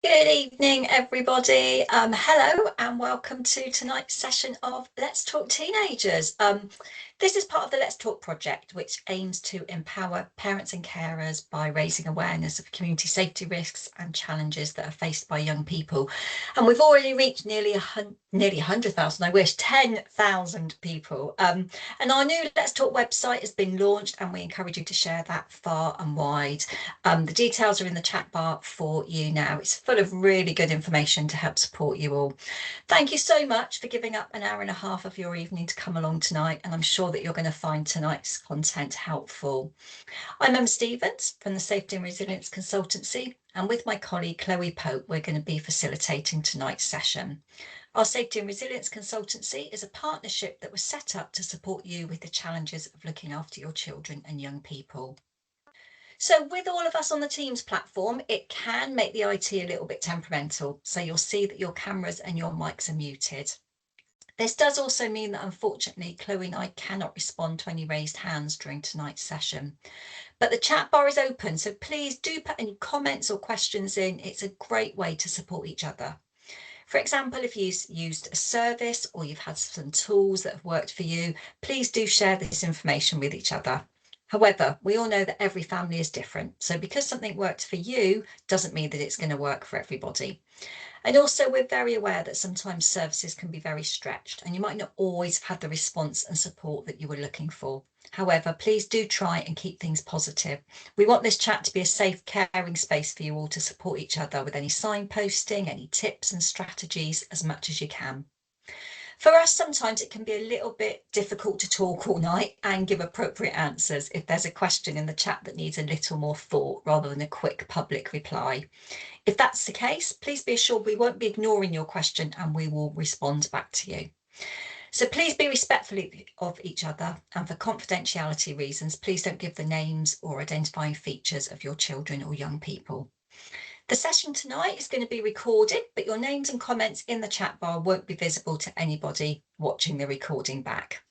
Good evening, everybody. Hello and welcome to tonight's session of Let's Talk Teenagers. This is part of the Let's Talk project, which aims to empower parents and carers by raising awareness of community safety risks and challenges that are faced by young people. And we've already reached nearly 100,000, I wish, 10,000 people. And our new Let's Talk website has been launched and we encourage you to share that far and wide. The details are in the chat bar for you now. It's full of really good information to help support you all. Thank you so much for giving up an hour and a half of your evening to come along tonight, and I'm sure that you're going to find tonight's content helpful. I'm Emma Stevens from the Safety and Resilience Consultancy, and with my colleague Chloe Pope, we're going to be facilitating tonight's session. Our Safety and Resilience Consultancy is a partnership that was set up to support you with the challenges of looking after your children and young people. So with all of us on the Teams platform, it can make the IT a little bit temperamental. So you'll see that your cameras and your mics are muted. This does also mean that unfortunately, Chloe and I cannot respond to any raised hands during tonight's session. But the chat bar is open, so please do put any comments or questions in. It's a great way to support each other. For example, if you've used a service or you've had some tools that have worked for you, please do share this information with each other. However, we all know that every family is different. So because something worked for you doesn't mean that it's going to work for everybody. And also we're very aware that sometimes services can be very stretched and you might not always have had the response and support that you were looking for. However, please do try and keep things positive. We want this chat to be a safe, caring space for you all to support each other with any signposting, any tips and strategies as much as you can. For us, sometimes it can be a little bit difficult to talk all night and give appropriate answers if there's a question in the chat that needs a little more thought rather than a quick public reply. If that's the case, please be assured we won't be ignoring your question and we will respond back to you. So please be respectful of each other, and for confidentiality reasons, please don't give the names or identifying features of your children or young people. The session tonight is going to be recorded, but your names and comments in the chat bar won't be visible to anybody watching the recording back.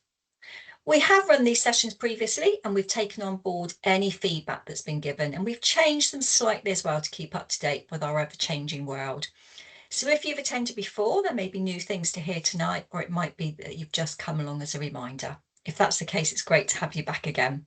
We have run these sessions previously and we've taken on board any feedback that's been given, and we've changed them slightly as well to keep up to date with our ever-changing world. So if you've attended before, there may be new things to hear tonight, or it might be that you've just come along as a reminder. If that's the case, it's great to have you back again.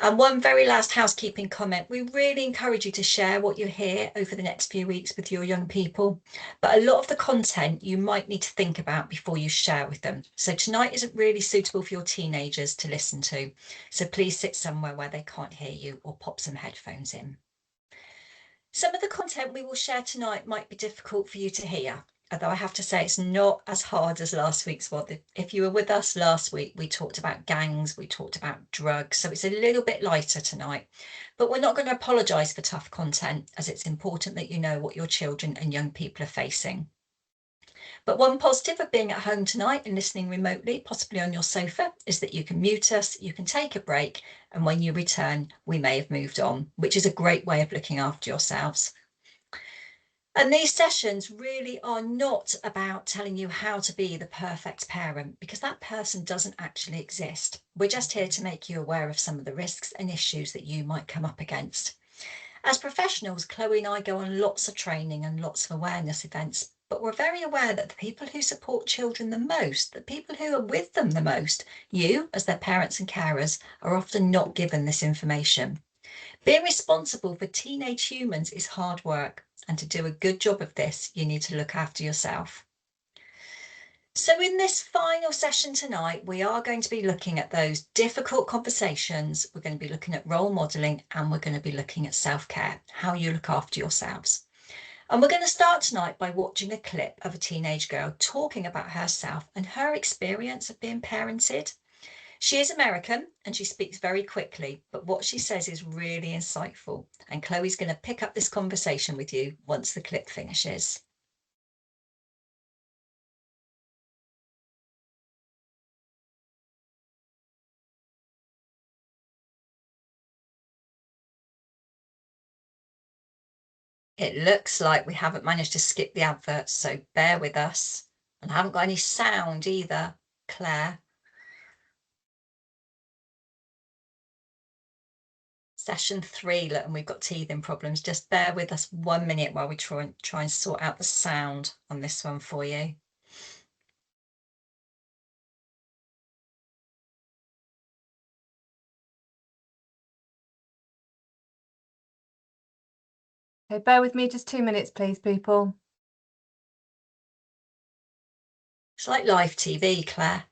And one very last housekeeping comment, we really encourage you to share what you hear over the next few weeks with your young people, but a lot of the content you might need to think about before you share with them. So tonight isn't really suitable for your teenagers to listen to, so please sit somewhere where they can't hear you or pop some headphones in. Some of the content we will share tonight might be difficult for you to hear, although I have to say it's not as hard as last week's one. If you were with us last week, we talked about gangs, we talked about drugs, so it's a little bit lighter tonight. But we're not going to apologise for tough content, as it's important that you know what your children and young people are facing. But one positive of being at home tonight and listening remotely, possibly on your sofa, is that you can mute us, you can take a break, and when you return, we may have moved on, which is a great way of looking after yourselves. And these sessions really are not about telling you how to be the perfect parent, because that person doesn't actually exist. We're just here to make you aware of some of the risks and issues that you might come up against. As professionals, Chloe and I go on lots of training and lots of awareness events, but we're very aware that the people who support children the most, the people who are with them the most, you as their parents and carers, are often not given this information. Being responsible for teenage humans is hard work, and to do a good job of this, you need to look after yourself. So in this final session tonight, we are going to be looking at those difficult conversations. We're going to be looking at role modelling, and we're going to be looking at self-care, how you look after yourselves. And we're going to start tonight by watching a clip of a teenage girl talking about herself and her experience of being parented. She is American and she speaks very quickly, but what she says is really insightful. And Chloe's going to pick up this conversation with you once the clip finishes. It looks like we haven't managed to skip the adverts, so bear with us. And I haven't got any sound either, Claire. Session 3, look, and we've got teething problems. Just bear with us 1 minute while we try and sort out the sound on this one for you. Okay, bear with me just 2 minutes, please, people. It's like live TV, Claire.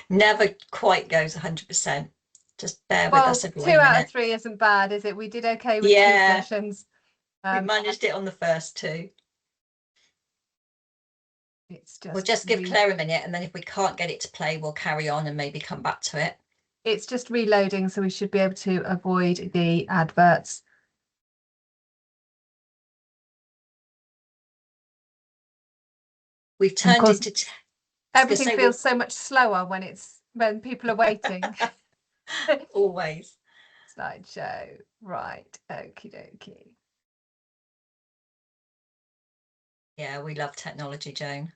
Never quite goes 100%. Just bear with us every 2 1 out minute. of 3 isn't bad, is it? We did okay with 2 Yeah, sessions. we managed it on the first 2. We'll just give Claire a minute, and then if we can't get it to play, we'll carry on and maybe come back to it. It's just reloading, so we should be able to avoid the adverts. We've turned into everything feels so much slower when people are waiting. Always. Slideshow. Right. Okie dokie. Yeah, we love technology, Joan.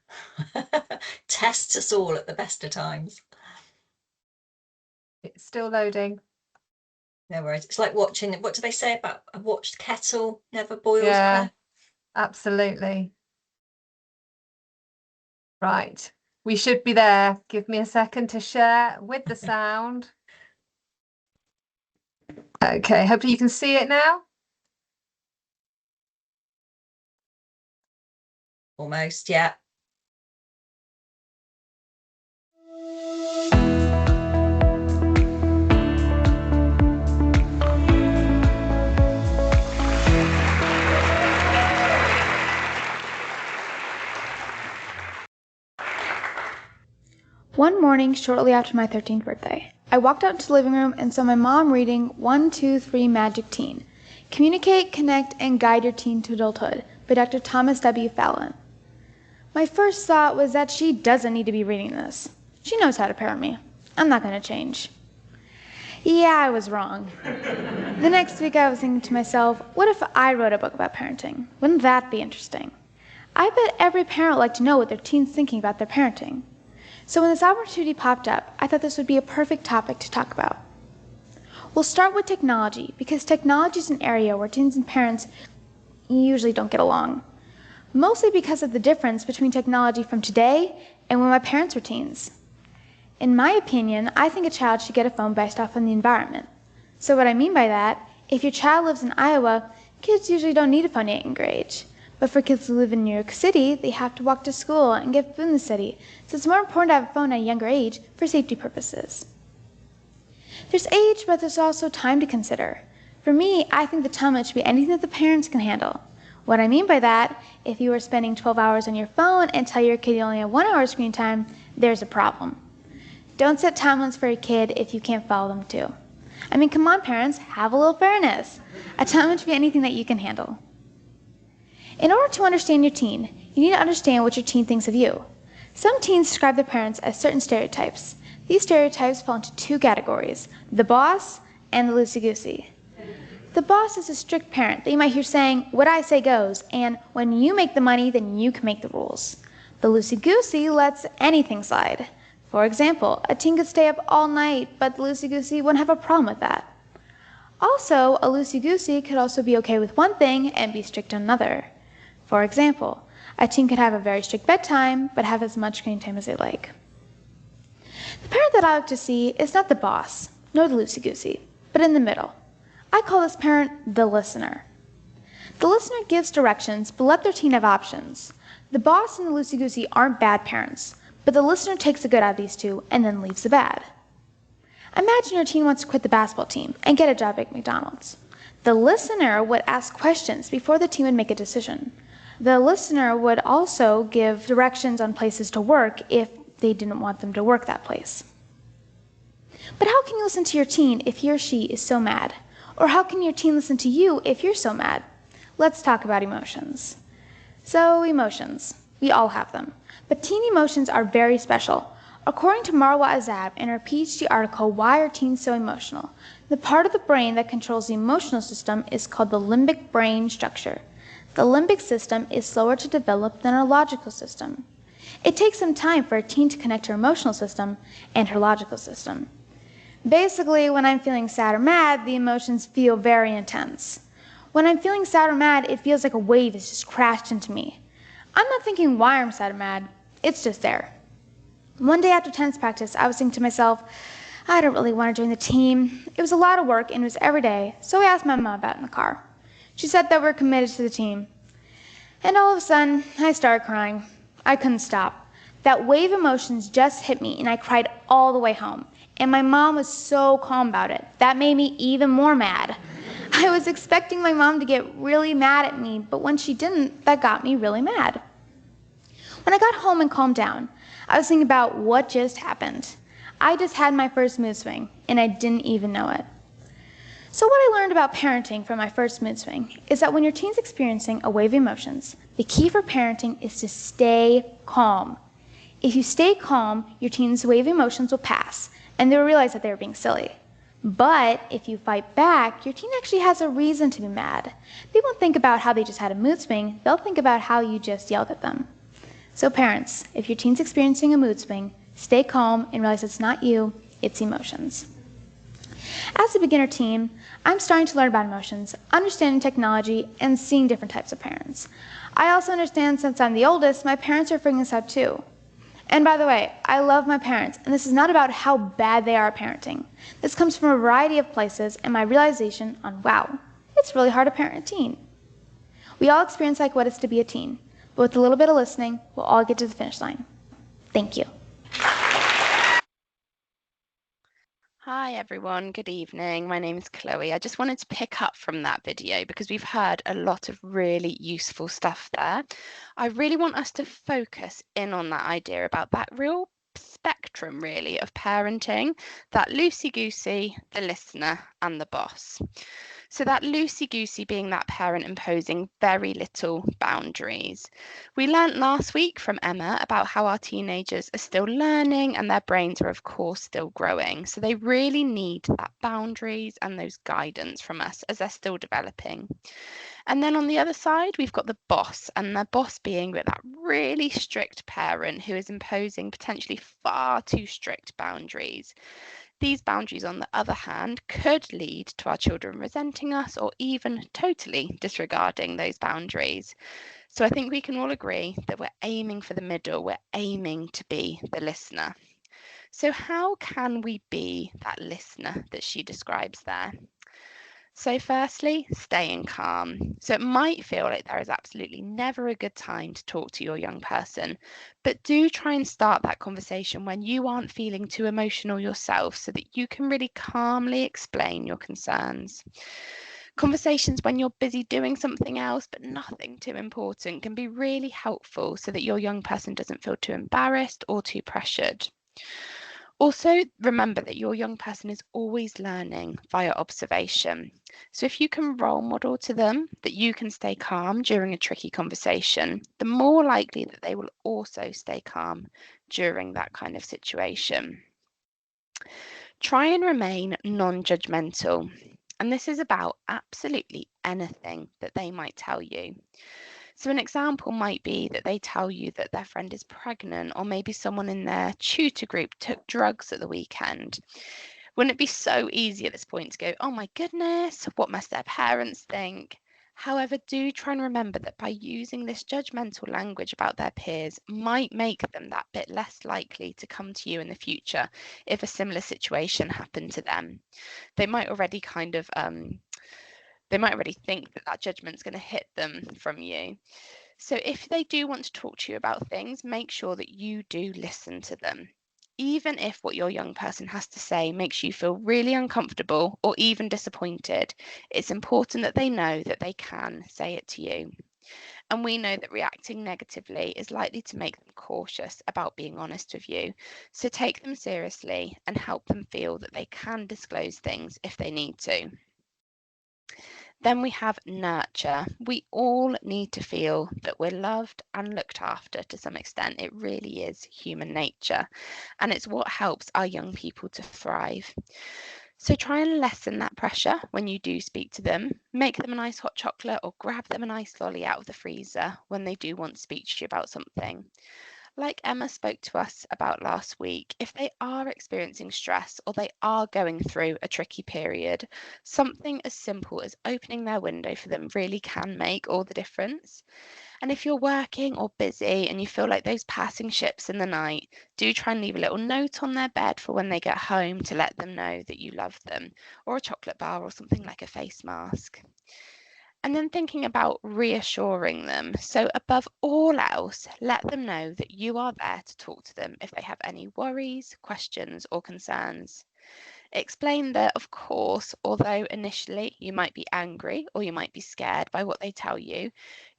Tests us all at the best of times. It's still loading. No worries. It's like watching, what do they say about a watched kettle never boils? Yeah, Claire? Absolutely. Right. We should be there. Give me a second to share with the sound. Okay, hopefully you can see it now. Almost, yeah. One morning, shortly after my 13th birthday, I walked out into the living room and saw my mom reading 1, 2, 3 Magic Teen, Communicate, Connect, and Guide Your Teen to Adulthood by Dr. Thomas W. Fallon. My first thought was that she doesn't need to be reading this. She knows how to parent me. I'm not going to change. Yeah, I was wrong. The next week I was thinking to myself, what if I wrote a book about parenting? Wouldn't that be interesting? I bet every parent would like to know what their teen's thinking about their parenting. So when this opportunity popped up, I thought this would be a perfect topic to talk about. We'll start with technology, because technology is an area where teens and parents usually don't get along. Mostly because of the difference between technology from today and when my parents were teens. In my opinion, I think a child should get a phone based off on the environment. So what I mean by that, if your child lives in Iowa, kids usually don't need a phone at younger age. But for kids who live in New York City, they have to walk to school and get food in the city, so it's more important to have a phone at a younger age for safety purposes. There's age, but there's also time to consider. For me, I think the time limit should be anything that the parents can handle. What I mean by that, if you are spending 12 hours on your phone and tell your kid you only have 1 hour screen time, there's a problem. Don't set time limits for your kid if you can't follow them too. I mean, come on parents, have a little fairness. A time limit should be anything that you can handle. In order to understand your teen, you need to understand what your teen thinks of you. Some teens describe their parents as certain stereotypes. These stereotypes fall into 2 categories, the boss and the loosey-goosey. The boss is a strict parent that you might hear saying, what I say goes, and when you make the money, then you can make the rules. The loosey-goosey lets anything slide. For example, a teen could stay up all night, but the loosey-goosey wouldn't have a problem with that. Also, a loosey-goosey could also be okay with one thing and be strict on another. For example, a teen could have a very strict bedtime, but have as much screen time as they like. The parent that I like to see is not the boss, nor the loosey-goosey, but in the middle. I call this parent the listener. The listener gives directions, but let their teen have options. The boss and the loosey-goosey aren't bad parents, but the listener takes the good out of these 2 and then leaves the bad. Imagine your teen wants to quit the basketball team and get a job at McDonald's. The listener would ask questions before the teen would make a decision. The listener would also give directions on places to work if they didn't want them to work that place. But how can you listen to your teen if he or she is so mad? Or how can your teen listen to you if you're so mad? Let's talk about emotions. So, emotions. We all have them. But teen emotions are very special. According to Marwa Azab in her PhD article, Why Are Teens So Emotional?, the part of the brain that controls the emotional system is called the limbic brain structure. The limbic system is slower to develop than our logical system. It takes some time for a teen to connect her emotional system and her logical system. Basically, when I'm feeling sad or mad, the emotions feel very intense. When I'm feeling sad or mad, it feels like a wave has just crashed into me. I'm not thinking why I'm sad or mad, it's just there. One day after tennis practice, I was thinking to myself, I don't really want to join the team. It was a lot of work and it was every day, so I asked my mom about it in the car. She said that we're committed to the team. And all of a sudden, I started crying. I couldn't stop. That wave of emotions just hit me and I cried all the way home. And my mom was so calm about it. That made me even more mad. I was expecting my mom to get really mad at me, but when she didn't, that got me really mad. When I got home and calmed down, I was thinking about what just happened. I just had my first mood swing, and I didn't even know it. So what I learned about parenting from my first mood swing is that when your teen's experiencing a wave of emotions, the key for parenting is to stay calm. If you stay calm, your teen's wave of emotions will pass, and they will realize that they were being silly. But if you fight back, your teen actually has a reason to be mad. They won't think about how they just had a mood swing, they'll think about how you just yelled at them. So parents, if your teen's experiencing a mood swing, stay calm and realize it's not you, it's emotions. As a beginner teen, I'm starting to learn about emotions, understanding technology, and seeing different types of parents. I also understand since I'm the oldest, my parents are figuring this out too. And by the way, I love my parents, and this is not about how bad they are at parenting. This comes from a variety of places and my realization on, wow, it's really hard to parent a teen. We all experience like what it's to be a teen, but with a little bit of listening, we'll all get to the finish line. Thank you. Hi everyone, good evening. My name is Chloe. I just wanted to pick up from that video because we've heard a lot of really useful stuff there. I really want us to focus in on that idea about that real spectrum really of parenting, that loosey-goosey, the listener and the boss. So that loosey-goosey being that parent imposing very little boundaries. We learnt last week from Emma about how our teenagers are still learning and their brains are of course still growing. So they really need that boundaries and those guidance from us as they're still developing. And then on the other side, we've got the boss, and the boss being that really strict parent who is imposing potentially far too strict boundaries. These boundaries, on the other hand, could lead to our children resenting us or even totally disregarding those boundaries. So I think we can all agree that we're aiming for the middle, we're aiming to be the listener. So how can we be that listener that she describes there? So firstly, staying calm. So it might feel like there is absolutely never a good time to talk to your young person, but do try and start that conversation when you aren't feeling too emotional yourself so that you can really calmly explain your concerns. Conversations when you're busy doing something else but nothing too important can be really helpful so that your young person doesn't feel too embarrassed or too pressured. Also, remember that your young person is always learning via observation. So if you can role model to them that you can stay calm during a tricky conversation, the more likely that they will also stay calm during that kind of situation. Try and remain non-judgmental. And this is about absolutely anything that they might tell you. So an example might be that they tell you that their friend is pregnant, or maybe someone in their tutor group took drugs at the weekend. Wouldn't it be so easy at this point to go, oh my goodness, what must their parents think? However, do try and remember that by using this judgmental language about their peers might make them that bit less likely to come to you in the future if a similar situation happened to them. They might already think that that judgment's going to hit them from you. So if they do want to talk to you about things, make sure that you do listen to them. Even if what your young person has to say makes you feel really uncomfortable or even disappointed, it's important that they know that they can say it to you. And we know that reacting negatively is likely to make them cautious about being honest with you. So take them seriously and help them feel that they can disclose things if they need to. Then we have nurture. We all need to feel that we're loved and looked after to some extent. It really is human nature, and it's what helps our young people to thrive. So try and lessen that pressure when you do speak to them. Make them a nice hot chocolate or grab them a nice lolly out of the freezer when they do want to speak to you about something. Like Emma spoke to us about last week, if they are experiencing stress or they are going through a tricky period, something as simple as opening their window for them really can make all the difference. And if you're working or busy and you feel like those passing ships in the night, do try and leave a little note on their bed for when they get home to let them know that you love them, or a chocolate bar or something like a face mask. And then thinking about reassuring them. So, above all else, let them know that you are there to talk to them if they have any worries, questions, or concerns. Explain that, of course, although initially you might be angry or you might be scared by what they tell you,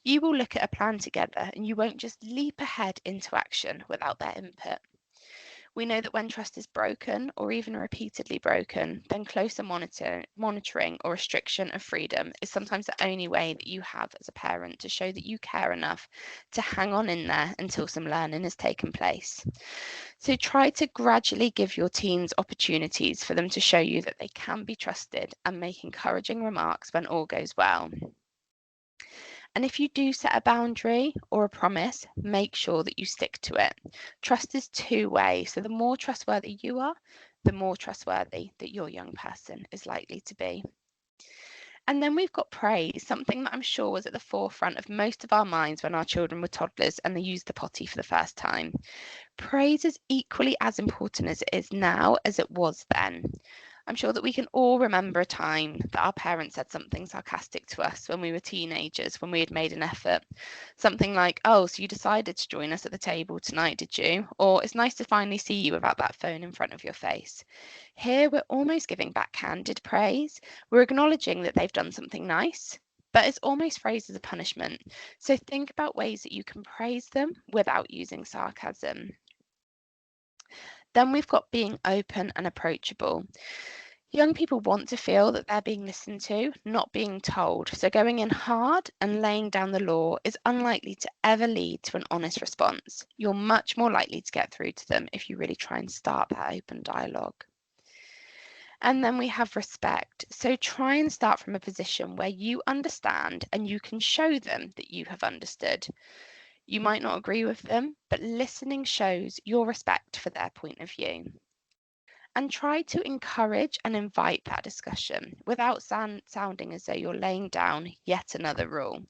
you will look at a plan together and you won't just leap ahead into action without their input. We know that when trust is broken or even repeatedly broken, then closer monitoring or restriction of freedom is sometimes the only way that you have as a parent to show that you care enough to hang on in there until some learning has taken place. So try to gradually give your teens opportunities for them to show you that they can be trusted and make encouraging remarks when all goes well. And if you do set a boundary or a promise, make sure that you stick to it. Trust is two-way, so the more trustworthy you are, the more trustworthy that your young person is likely to be. And then we've got praise, something that I'm sure was at the forefront of most of our minds when our children were toddlers and they used the potty for the first time. Praise is equally as important as it is now as it was then. I'm sure that we can all remember a time that our parents said something sarcastic to us when we were teenagers, when we had made an effort. Something like, "Oh, so you decided to join us at the table tonight, did you?" Or, "It's nice to finally see you without that phone in front of your face." Here, we're almost giving backhanded praise. We're acknowledging that they've done something nice, but it's almost phrased as a punishment. So think about ways that you can praise them without using sarcasm. Then we've got being open and approachable. Young people want to feel that they're being listened to, not being told. So going in hard and laying down the law is unlikely to ever lead to an honest response. You're much more likely to get through to them if you really try and start that open dialogue. And then we have respect. So try and start from a position where you understand and you can show them that you have understood. You might not agree with them, but listening shows your respect for their point of view. And try to encourage and invite that discussion without sounding as though you're laying down yet another rule.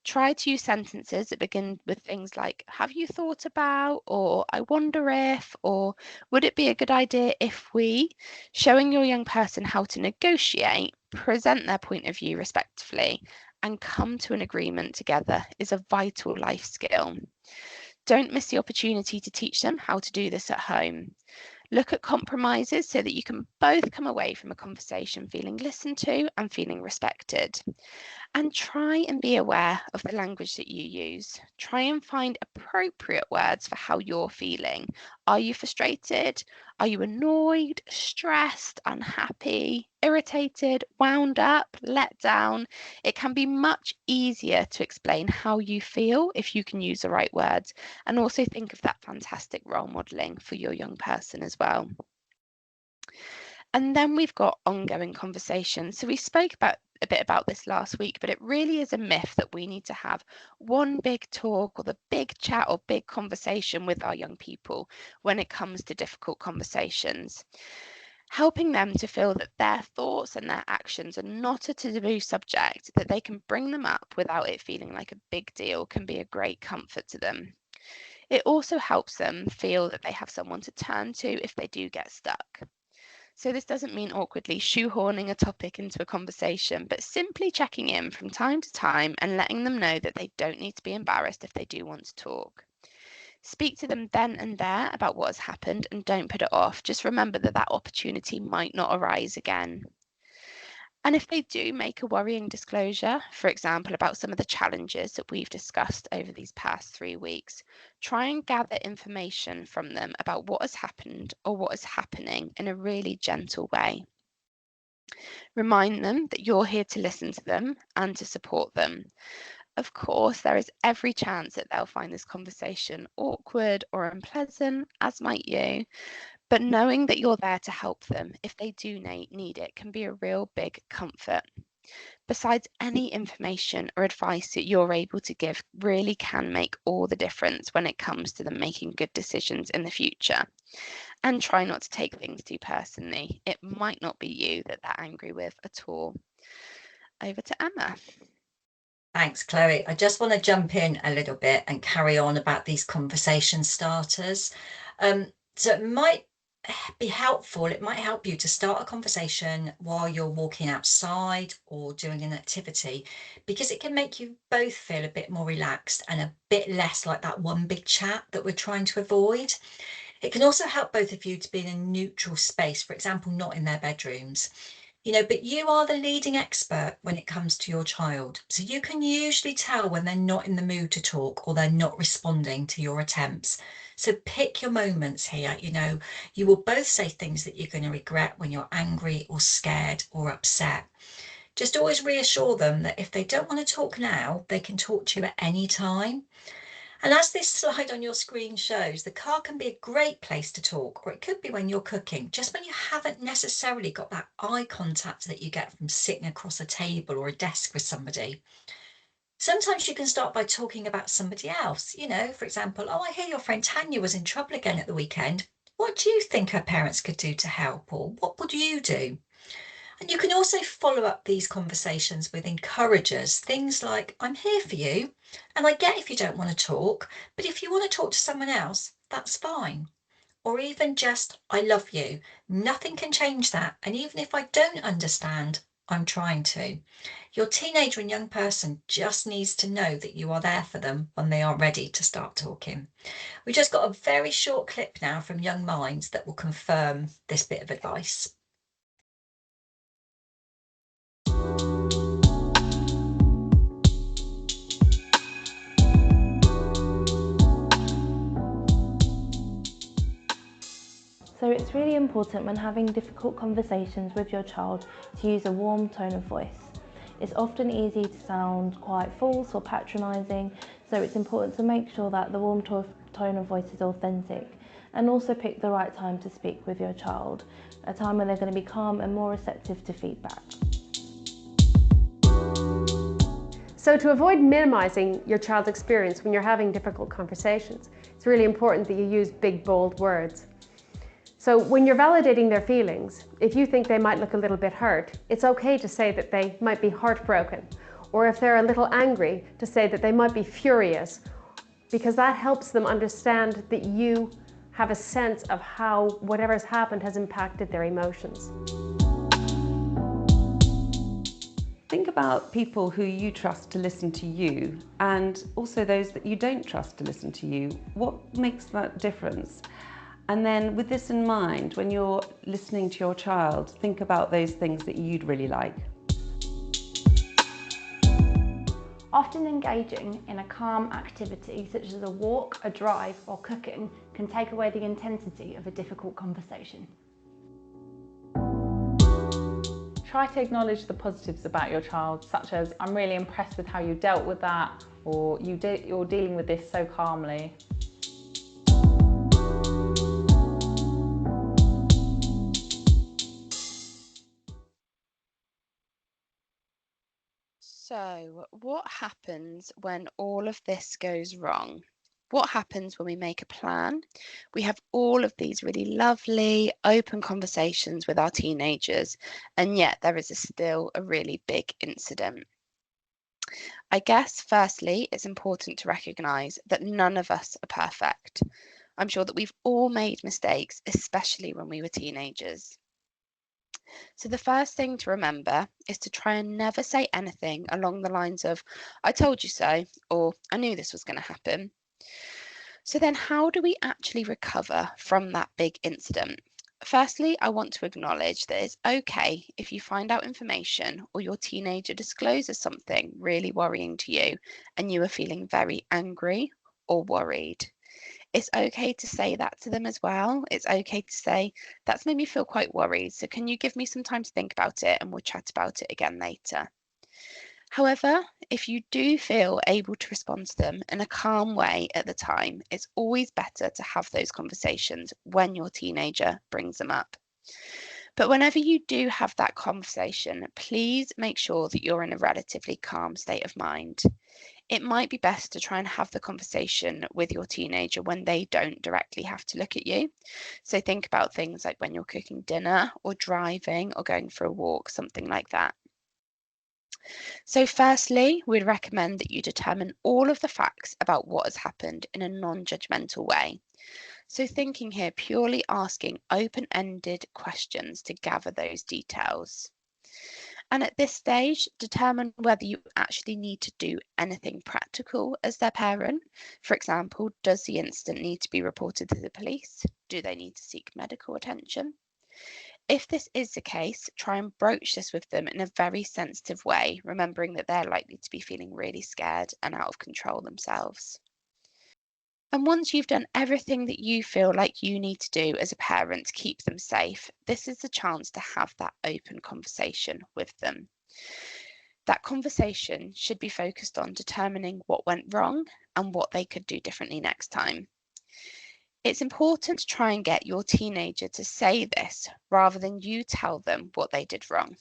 Try to use sentences that begin with things like, "Have you thought about?" or "I wonder if," or "Would it be a good idea if we?" Showing your young person how to negotiate, present their point of view respectfully, and come to an agreement together is a vital life skill. Don't miss the opportunity to teach them how to do this at home. Look at compromises so that you can both come away from a conversation feeling listened to and feeling respected. And try and be aware of the language that you use. Try and find appropriate words for how you're feeling. Are you frustrated? Are you annoyed, stressed, unhappy, irritated, wound up, let down? It can be much easier to explain how you feel if you can use the right words, and also think of that fantastic role modeling for your young person as well. And then we've got ongoing conversations. So we spoke about a bit about this last week, but it really is a myth that we need to have one big talk or the big chat or big conversation with our young people when it comes to difficult conversations. Helping them to feel that their thoughts and their actions are not a taboo subject, that they can bring them up without it feeling like a big deal, can be a great comfort to them. It also helps them feel that they have someone to turn to if they do get stuck. So this doesn't mean awkwardly shoehorning a topic into a conversation, but simply checking in from time to time and letting them know that they don't need to be embarrassed if they do want to talk. Speak to them then and there about what has happened and don't put it off. Just remember that that opportunity might not arise again. And if they do make a worrying disclosure, for example, about some of the challenges that we've discussed over these past 3 weeks, try and gather information from them about what has happened or what is happening in a really gentle way. Remind them that you're here to listen to them and to support them. Of course, there is every chance that they'll find this conversation awkward or unpleasant, as might you. But knowing that you're there to help them if they do need it can be a real big comfort. Besides, any information or advice that you're able to give really can make all the difference when it comes to them making good decisions in the future. And try not to take things too personally. It might not be you that they're angry with at all. Over to Emma. Thanks, Chloe. I just want to jump in a little bit and carry on about these conversation starters. So it might be helpful, it might help you to start a conversation while you're walking outside or doing an activity, because it can make you both feel a bit more relaxed and a bit less like that one big chat that we're trying to avoid. It can also help both of you to be in a neutral space, for example, not in their bedrooms. But you are the leading expert when it comes to your child. So you can usually tell when they're not in the mood to talk or they're not responding to your attempts. So pick your moments here. You will both say things that you're going to regret when you're angry or scared or upset. Just always reassure them that if they don't want to talk now, they can talk to you at any time. And as this slide on your screen shows, the car can be a great place to talk, or it could be when you're cooking, just when you haven't necessarily got that eye contact that you get from sitting across a table or a desk with somebody. Sometimes you can start by talking about somebody else. For example, oh, I hear your friend Tanya was in trouble again at the weekend. What do you think her parents could do to help, or what would you do? And you can also follow up these conversations with encouragers, things like, I'm here for you, and I get if you don't want to talk, but if you want to talk to someone else, that's fine. Or even just, I love you. Nothing can change that. And even if I don't understand, I'm trying to. Your teenager and young person just needs to know that you are there for them when they are ready to start talking. We just got a very short clip now from Young Minds that will confirm this bit of advice. So it's really important when having difficult conversations with your child to use a warm tone of voice. It's often easy to sound quite false or patronising, so it's important to make sure that the warm tone of voice is authentic, and also pick the right time to speak with your child, a time when they're going to be calm and more receptive to feedback. So to avoid minimising your child's experience when you're having difficult conversations, it's really important that you use big, bold words. So when you're validating their feelings, if you think they might look a little bit hurt, it's okay to say that they might be heartbroken, or if they're a little angry, to say that they might be furious, because that helps them understand that you have a sense of how whatever's happened has impacted their emotions. Think about people who you trust to listen to you, and also those that you don't trust to listen to you. What makes that difference? And then with this in mind, when you're listening to your child, think about those things that you'd really like. Often engaging in a calm activity such as a walk, a drive or cooking can take away the intensity of a difficult conversation. Try to acknowledge the positives about your child, such as, I'm really impressed with how you dealt with that, or you're dealing with this so calmly. So, what happens when all of this goes wrong? What happens when we make a plan? We have all of these really lovely, open conversations with our teenagers, and yet there is still a really big incident. I guess, firstly, it's important to recognise that none of us are perfect. I'm sure that we've all made mistakes, especially when we were teenagers. So the first thing to remember is to try and never say anything along the lines of, I told you so, or I knew this was going to happen. So then how do we actually recover from that big incident? Firstly, I want to acknowledge that it's okay if you find out information or your teenager discloses something really worrying to you and you are feeling very angry or worried. It's okay to say that to them as well. It's okay to say, that's made me feel quite worried. So can you give me some time to think about it and we'll chat about it again later. However, if you do feel able to respond to them in a calm way at the time, it's always better to have those conversations when your teenager brings them up. But whenever you do have that conversation, please make sure that you're in a relatively calm state of mind. It might be best to try and have the conversation with your teenager when they don't directly have to look at you. So think about things like when you're cooking dinner or driving or going for a walk, something like that. So firstly, we'd recommend that you determine all of the facts about what has happened in a non-judgmental way. So thinking here, purely asking open-ended questions to gather those details. And at this stage, determine whether you actually need to do anything practical as their parent. For example, does the incident need to be reported to the police? Do they need to seek medical attention? If this is the case, try and broach this with them in a very sensitive way, remembering that they're likely to be feeling really scared and out of control themselves. And once you've done everything that you feel like you need to do as a parent to keep them safe, this is the chance to have that open conversation with them. That conversation should be focused on determining what went wrong and what they could do differently next time. It's important to try and get your teenager to say this rather than you tell them what they did wrong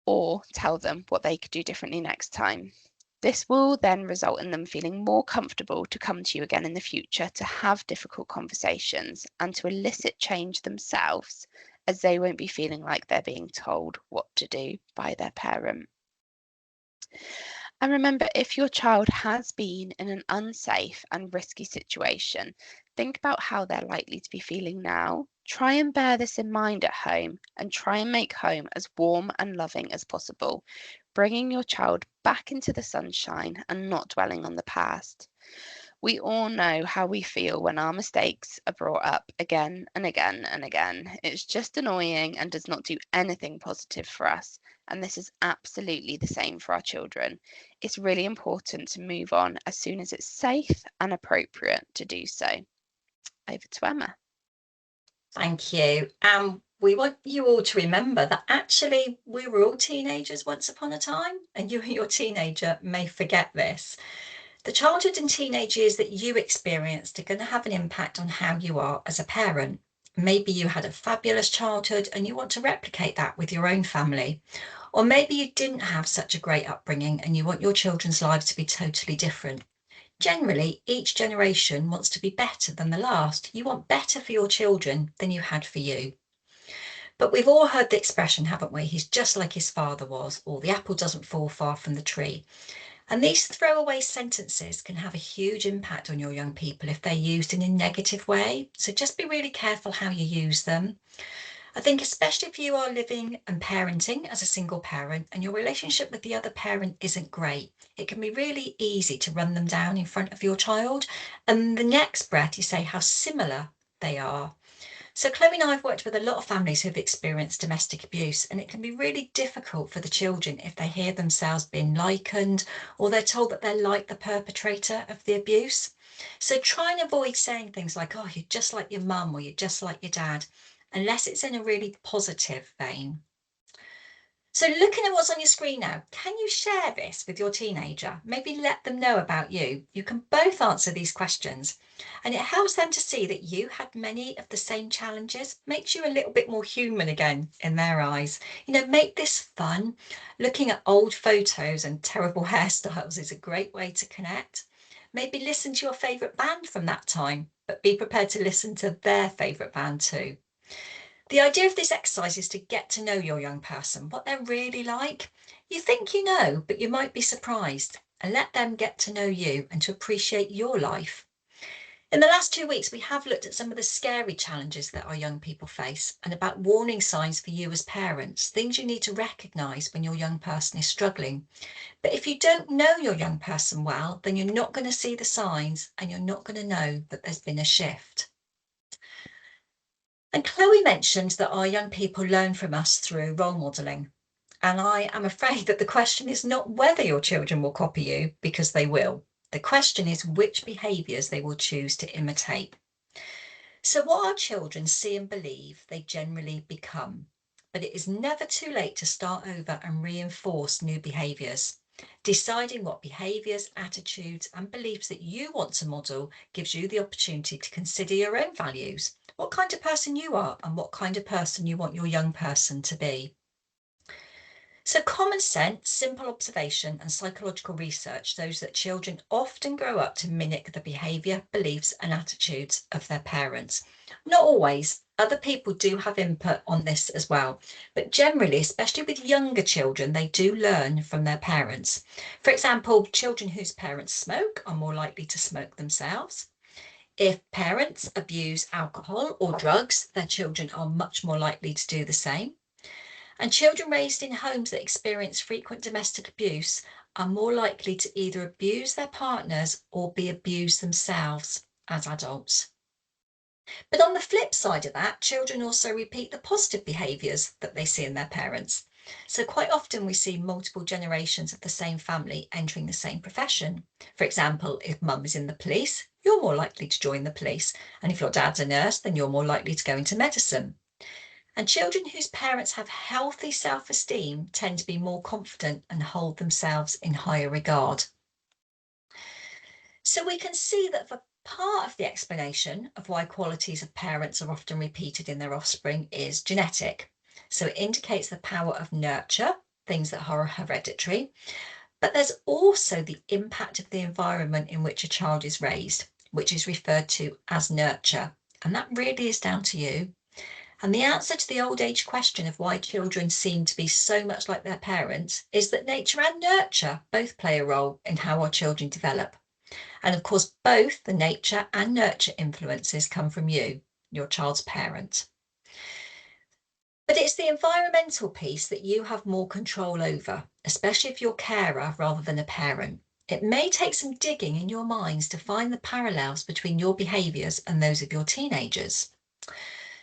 or tell them what they could do differently next time. This will then result in them feeling more comfortable to come to you again in the future to have difficult conversations and to elicit change themselves, as they won't be feeling like they're being told what to do by their parent. And remember, if your child has been in an unsafe and risky situation, think about how they're likely to be feeling now. Try and bear this in mind at home and try and make home as warm and loving as possible, bringing your child back into the sunshine and not dwelling on the past. We all know how we feel when our mistakes are brought up again and again and again. It's just annoying and does not do anything positive for us. And this is absolutely the same for our children. It's really important to move on as soon as it's safe and appropriate to do so. Over to Emma. Thank you. We want you all to remember that actually we were all teenagers once upon a time, and you and your teenager may forget this. The childhood and teenage years that you experienced are going to have an impact on how you are as a parent. Maybe you had a fabulous childhood and you want to replicate that with your own family. Or maybe you didn't have such a great upbringing and you want your children's lives to be totally different. Generally, each generation wants to be better than the last. You want better for your children than you had for you. But we've all heard the expression, haven't we? He's just like his father was, or the apple doesn't fall far from the tree. And these throwaway sentences can have a huge impact on your young people if they're used in a negative way. So just be really careful how you use them. I think especially if you are living and parenting as a single parent and your relationship with the other parent isn't great, it can be really easy to run them down in front of your child. And the next breath you say how similar they are. So Chloe and I have worked with a lot of families who've experienced domestic abuse, and it can be really difficult for the children if they hear themselves being likened or they're told that they're like the perpetrator of the abuse. So try and avoid saying things like, oh, you're just like your mum or you're just like your dad, unless it's in a really positive vein. So looking at what's on your screen now, can you share this with your teenager? Maybe let them know about you. You can both answer these questions and it helps them to see that you had many of the same challenges, makes you a little bit more human again in their eyes. You know, make this fun. Looking at old photos and terrible hairstyles is a great way to connect. Maybe listen to your favourite band from that time, but be prepared to listen to their favourite band too. The idea of this exercise is to get to know your young person, what they're really like. You think you know, but you might be surprised, and let them get to know you and to appreciate your life. In the last 2 weeks, we have looked at some of the scary challenges that our young people face and about warning signs for you as parents, things you need to recognise when your young person is struggling. But if you don't know your young person well, then you're not going to see the signs and you're not going to know that there's been a shift. And Chloe mentioned that our young people learn from us through role modelling. And I am afraid that the question is not whether your children will copy you, because they will. The question is which behaviours they will choose to imitate. So what our children see and believe, they generally become. But it is never too late to start over and reinforce new behaviours. Deciding what behaviours, attitudes and beliefs that you want to model gives you the opportunity to consider your own values, what kind of person you are and what kind of person you want your young person to be. So common sense, simple observation and psychological research shows that children often grow up to mimic the behaviour, beliefs and attitudes of their parents. Not always. Other people do have input on this as well, but generally, especially with younger children, they do learn from their parents. For example, children whose parents smoke are more likely to smoke themselves. If parents abuse alcohol or drugs, their children are much more likely to do the same. And children raised in homes that experience frequent domestic abuse are more likely to either abuse their partners or be abused themselves as adults. But on the flip side of that, children also repeat the positive behaviours that they see in their parents. So quite often we see multiple generations of the same family entering the same profession. For example, if mum is in the police, you're more likely to join the police. And if your dad's a nurse, then you're more likely to go into medicine. And children whose parents have healthy self-esteem tend to be more confident and hold themselves in higher regard. So we can see that for part of the explanation of why qualities of parents are often repeated in their offspring is genetic. So it indicates the power of nurture, things that are hereditary, but there's also the impact of the environment in which a child is raised, which is referred to as nurture. And that really is down to you. And the answer to the old age question of why children seem to be so much like their parents is that nature and nurture both play a role in how our children develop. And of course, both the nature and nurture influences come from you, your child's parent. But it's the environmental piece that you have more control over, especially if you're a carer rather than a parent. It may take some digging in your minds to find the parallels between your behaviours and those of your teenagers.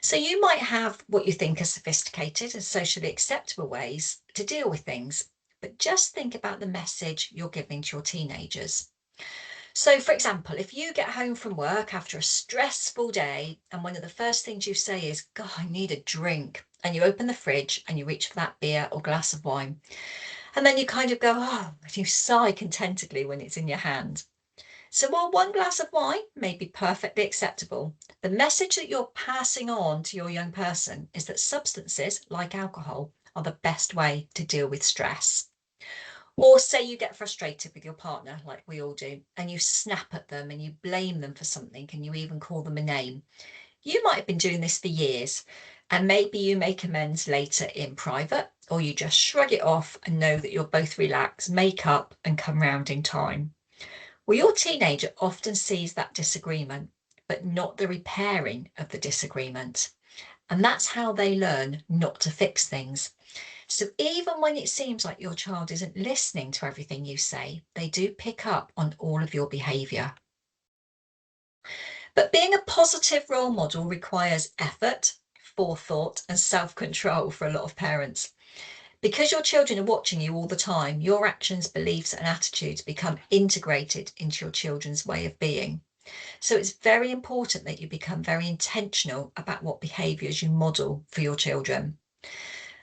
So you might have what you think are sophisticated and socially acceptable ways to deal with things, but just think about the message you're giving to your teenagers. So, for example, if you get home from work after a stressful day and one of the first things you say is, God, I need a drink, and you open the fridge and you reach for that beer or glass of wine, and then you kind of go, oh, and you sigh contentedly when it's in your hand. So while one glass of wine may be perfectly acceptable, the message that you're passing on to your young person is that substances like alcohol are the best way to deal with stress. Or say you get frustrated with your partner, like we all do, and you snap at them and you blame them for something and you even call them a name. You might have been doing this for years, and maybe you make amends later in private, or you just shrug it off and know that you'll both relax, make up and come round in time. Well, your teenager often sees that disagreement, but not the repairing of the disagreement. And that's how they learn not to fix things. So even when it seems like your child isn't listening to everything you say, they do pick up on all of your behaviour. But being a positive role model requires effort, forethought and self-control for a lot of parents. Because your children are watching you all the time, your actions, beliefs and attitudes become integrated into your children's way of being. So it's very important that you become very intentional about what behaviours you model for your children.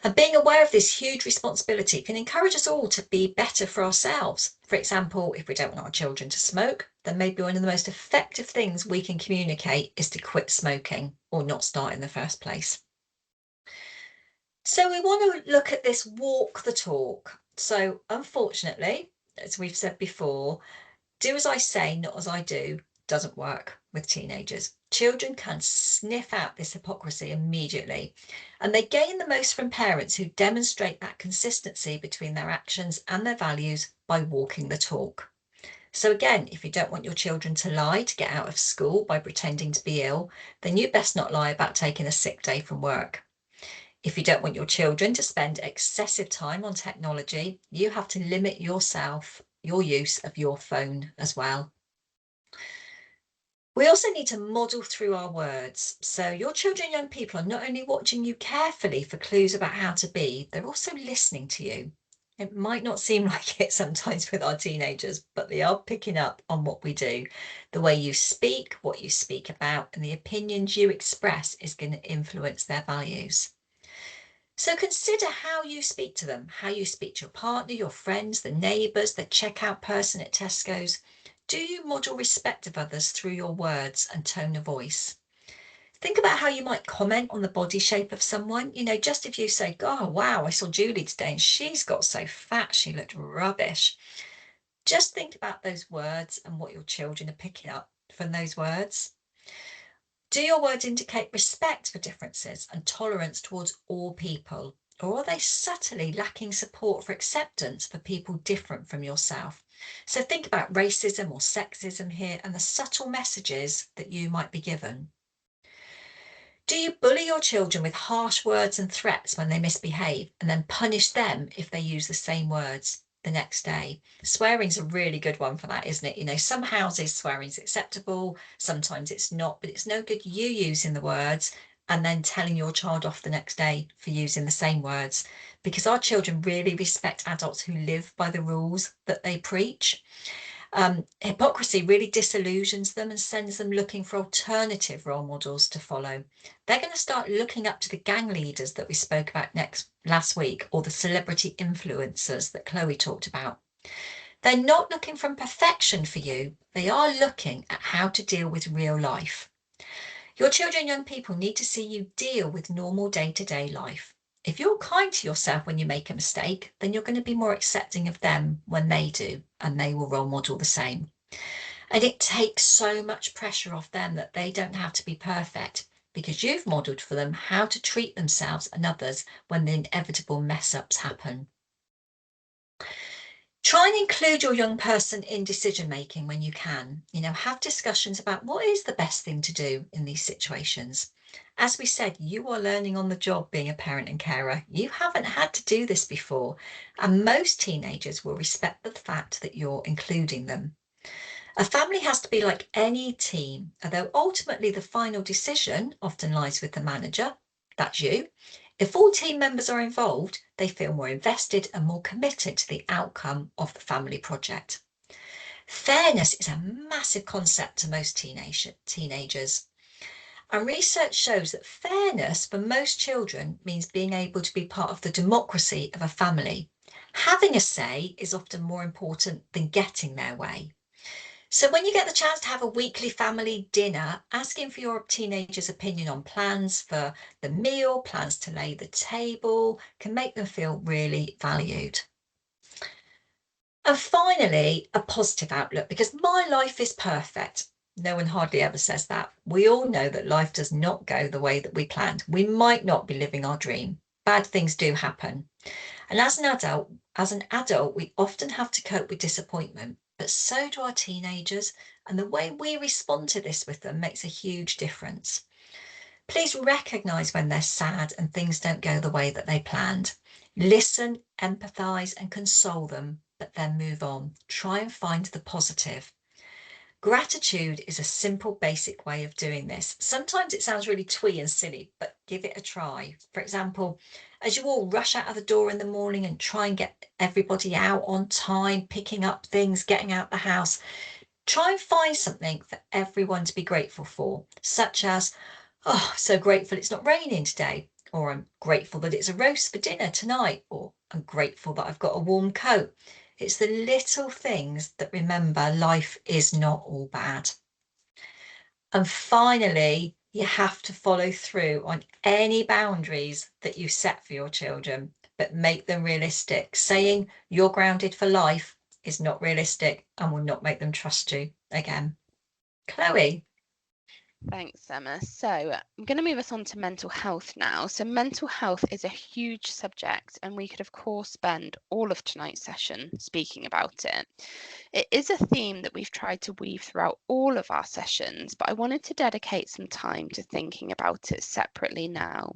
And being aware of this huge responsibility can encourage us all to be better for ourselves. For example, if we don't want our children to smoke, then maybe one of the most effective things we can communicate is to quit smoking or not start in the first place. So we want to look at this walk the talk. So unfortunately, as we've said before, do as I say, not as I do, doesn't work with teenagers. Children can sniff out this hypocrisy immediately, and they gain the most from parents who demonstrate that consistency between their actions and their values by walking the talk. So again, if you don't want your children to lie to get out of school by pretending to be ill, then you best not lie about taking a sick day from work. If you don't want your children to spend excessive time on technology, you have to limit your use of your phone as well. We also need to model through our words. So your children and young people are not only watching you carefully for clues about how to be, they're also listening to you. It might not seem like it sometimes with our teenagers, but they are picking up on what we do. The way you speak, what you speak about, and the opinions you express is going to influence their values. So consider how you speak to them, how you speak to your partner, your friends, the neighbours, the checkout person at Tesco's. Do you model respect of others through your words and tone of voice? Think about how you might comment on the body shape of someone. Just if you say, "Oh, wow, I saw Julie today and she's got so fat, she looked rubbish." Just think about those words and what your children are picking up from those words. Do your words indicate respect for differences and tolerance towards all people? Or are they subtly lacking support for acceptance for people different from yourself? So think about racism or sexism here and the subtle messages that you might be given. Do you bully your children with harsh words and threats when they misbehave and then punish them if they use the same words the next day? Swearing's a really good one for that, isn't it? Some houses swearing's acceptable, sometimes it's not, but it's no good you using the words and then telling your child off the next day for using the same words, because our children really respect adults who live by the rules that they preach. Hypocrisy really disillusions them and sends them looking for alternative role models to follow. They're going to start looking up to the gang leaders that we spoke about last week, or the celebrity influencers that Chloe talked about. They're not looking for perfection for you. They are looking at how to deal with real life. Your children and young people need to see you deal with normal day-to-day life. If you're kind to yourself when you make a mistake, then you're going to be more accepting of them when they do, and they will role model the same. And it takes so much pressure off them that they don't have to be perfect, because you've modelled for them how to treat themselves and others when the inevitable mess-ups happen. Try and include your young person in decision making when you can. Have discussions about what is the best thing to do in these situations. As we said, you are learning on the job being a parent and carer. You haven't had to do this before, and most teenagers will respect the fact that you're including them. A family has to be like any team, although ultimately the final decision often lies with the manager. That's you. If all team members are involved, they feel more invested and more committed to the outcome of the family project. Fairness is a massive concept to most teenagers. And research shows that fairness for most children means being able to be part of the democracy of a family. Having a say is often more important than getting their way. So when you get the chance to have a weekly family dinner, asking for your teenager's opinion on plans for the meal, plans to lay the table, can make them feel really valued. And finally, a positive outlook, because my life is perfect. No one hardly ever says that. We all know that life does not go the way that we planned. We might not be living our dream. Bad things do happen. And as an adult, we often have to cope with disappointment, but so do our teenagers, and the way we respond to this with them makes a huge difference. Please recognise when they're sad and things don't go the way that they planned. Listen, empathise and console them, but then move on. Try and find the positive. Gratitude is a simple, basic way of doing this. Sometimes it sounds really twee and silly, but give it a try. For example, as you all rush out of the door in the morning and try and get everybody out on time, picking up things, getting out the house, try and find something for everyone to be grateful for, such as, "Oh, so grateful it's not raining today," or "I'm grateful that it's a roast for dinner tonight," or "I'm grateful that I've got a warm coat." It's the little things that remember life is not all bad. And finally, you have to follow through on any boundaries that you set for your children, but make them realistic. Saying you're grounded for life is not realistic and will not make them trust you again. Chloe. Thanks, Emma. So I'm going to move us on to mental health now. So mental health is a huge subject, and we could, of course, spend all of tonight's session speaking about it. It is a theme that we've tried to weave throughout all of our sessions, but I wanted to dedicate some time to thinking about it separately now.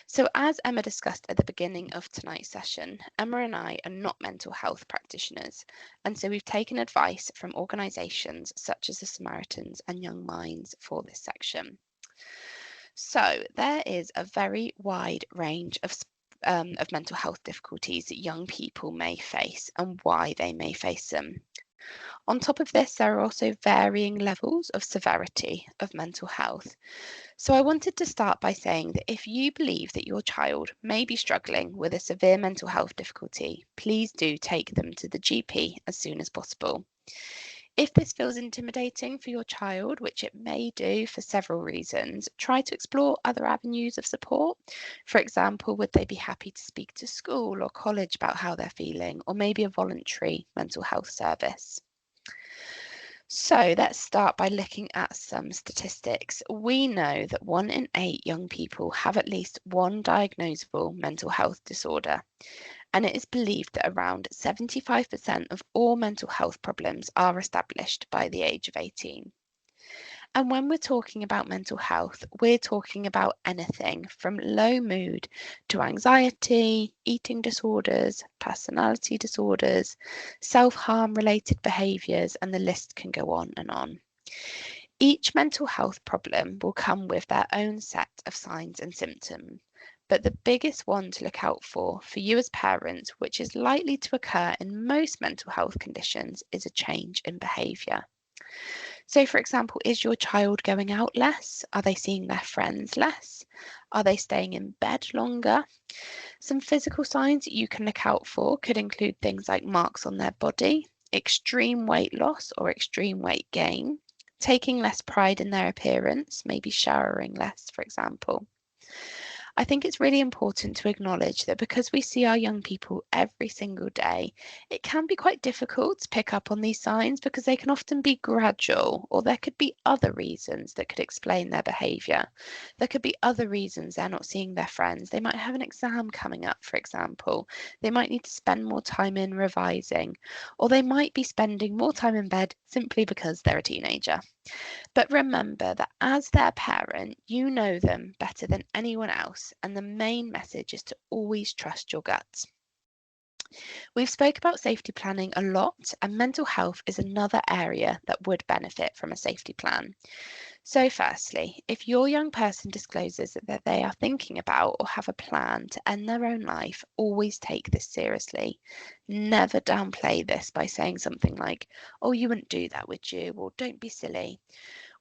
So as Emma discussed at the beginning of tonight's session, Emma and I are not mental health practitioners, and so we've taken advice from organisations such as the Samaritans and Young Minds for this section. So there is a very wide range of mental health difficulties that young people may face and why they may face them. On top of this, there are also varying levels of severity of mental health. So I wanted to start by saying that if you believe that your child may be struggling with a severe mental health difficulty, please do take them to the GP as soon as possible. If this feels intimidating for your child, which it may do for several reasons, try to explore other avenues of support. For example, would they be happy to speak to school or college about how they're feeling, or maybe a voluntary mental health service? So let's start by looking at some statistics. We know that 1 in 8 young people have at least one diagnosable mental health disorder, and it is believed that around 75% of all mental health problems are established by the age of 18. And when we're talking about mental health, we're talking about anything from low mood to anxiety, eating disorders, personality disorders, self-harm related behaviours, and the list can go on and on. Each mental health problem will come with their own set of signs and symptoms, but the biggest one to look out for you as parents, which is likely to occur in most mental health conditions, is a change in behaviour. So, for example, is your child going out less? Are they seeing their friends less? Are they staying in bed longer? Some physical signs that you can look out for could include things like marks on their body, extreme weight loss or extreme weight gain, taking less pride in their appearance, maybe showering less, for example. I think it's really important to acknowledge that because we see our young people every single day, it can be quite difficult to pick up on these signs because they can often be gradual, or there could be other reasons that could explain their behaviour. There could be other reasons they're not seeing their friends. They might have an exam coming up, for example. They might need to spend more time in revising, or they might be spending more time in bed simply because they're a teenager. But remember that as their parent, you know them better than anyone else, and the main message is to always trust your gut. We've spoke about safety planning a lot, and mental health is another area that would benefit from a safety plan. So firstly, if your young person discloses that they are thinking about or have a plan to end their own life, always take this seriously. Never downplay this by saying something like, "Oh, you wouldn't do that, would you?" or "Don't be silly."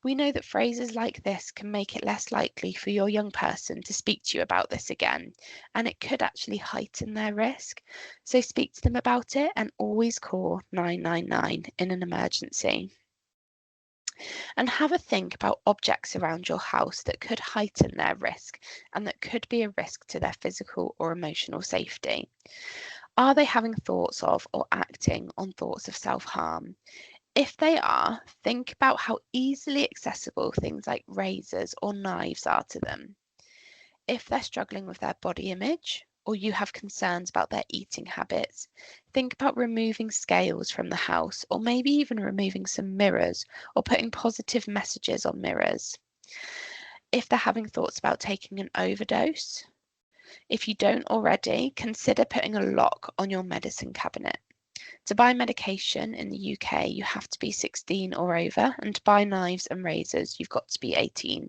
We know that phrases like this can make it less likely for your young person to speak to you about this again, and it could actually heighten their risk. So speak to them about it and always call 999 in an emergency. And have a think about objects around your house that could heighten their risk and that could be a risk to their physical or emotional safety. Are they having thoughts of or acting on thoughts of self-harm? If they are, think about how easily accessible things like razors or knives are to them. If they're struggling with their body image, or you have concerns about their eating habits, think about removing scales from the house, or maybe even removing some mirrors, or putting positive messages on mirrors. If they're having thoughts about taking an overdose, if you don't already, consider putting a lock on your medicine cabinet. To buy medication in the UK, you have to be 16 or over, and to buy knives and razors, you've got to be 18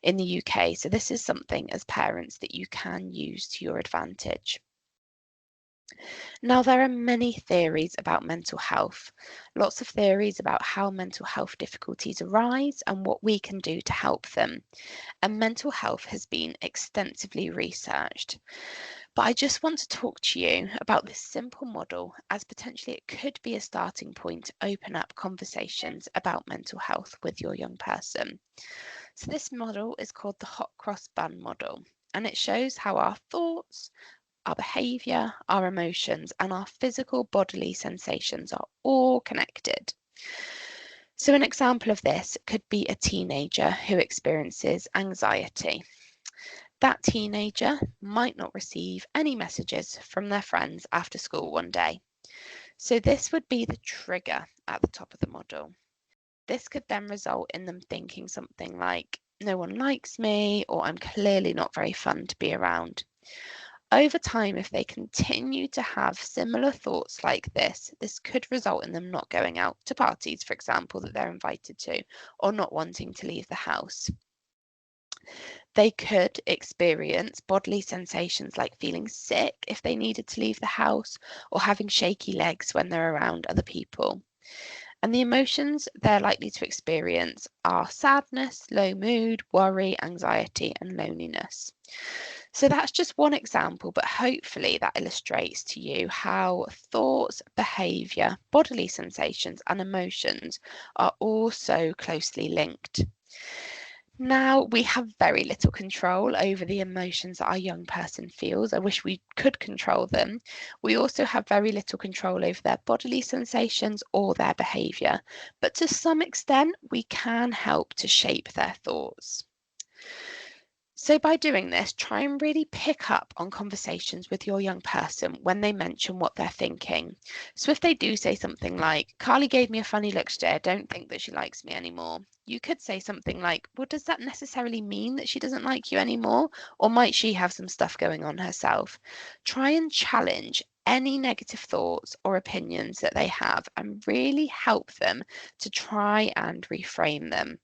in the UK. So this is something as parents that you can use to your advantage. Now, there are many theories about mental health, lots of theories about how mental health difficulties arise and what we can do to help them. And mental health has been extensively researched. But I just want to talk to you about this simple model as potentially it could be a starting point to open up conversations about mental health with your young person. So this model is called the hot cross bun model, and it shows how our thoughts, our behaviour, our emotions, and our physical bodily sensations are all connected. So an example of this could be a teenager who experiences anxiety. That teenager might not receive any messages from their friends after school one day. So this would be the trigger at the top of the model. This could then result in them thinking something like, "No one likes me," or "I'm clearly not very fun to be around." Over time, if they continue to have similar thoughts like this could result in them not going out to parties, for example, that they're invited to, or not wanting to leave the house. They could experience bodily sensations like feeling sick if they needed to leave the house, or having shaky legs when they're around other people. And the emotions they're likely to experience are sadness, low mood, worry, anxiety, and loneliness. So that's just one example, but hopefully that illustrates to you how thoughts, behaviour, bodily sensations, and emotions are all so closely linked. Now, we have very little control over the emotions that our young person feels. I wish we could control them. We also have very little control over their bodily sensations or their behaviour, but to some extent, we can help to shape their thoughts. So by doing this, try and really pick up on conversations with your young person when they mention what they're thinking. So if they do say something like, Carly gave me a funny look today, I don't think that she likes me anymore. You could say something like, well, does that necessarily mean that she doesn't like you anymore? Or might she have some stuff going on herself? Try and challenge any negative thoughts or opinions that they have and really help them to try and reframe them.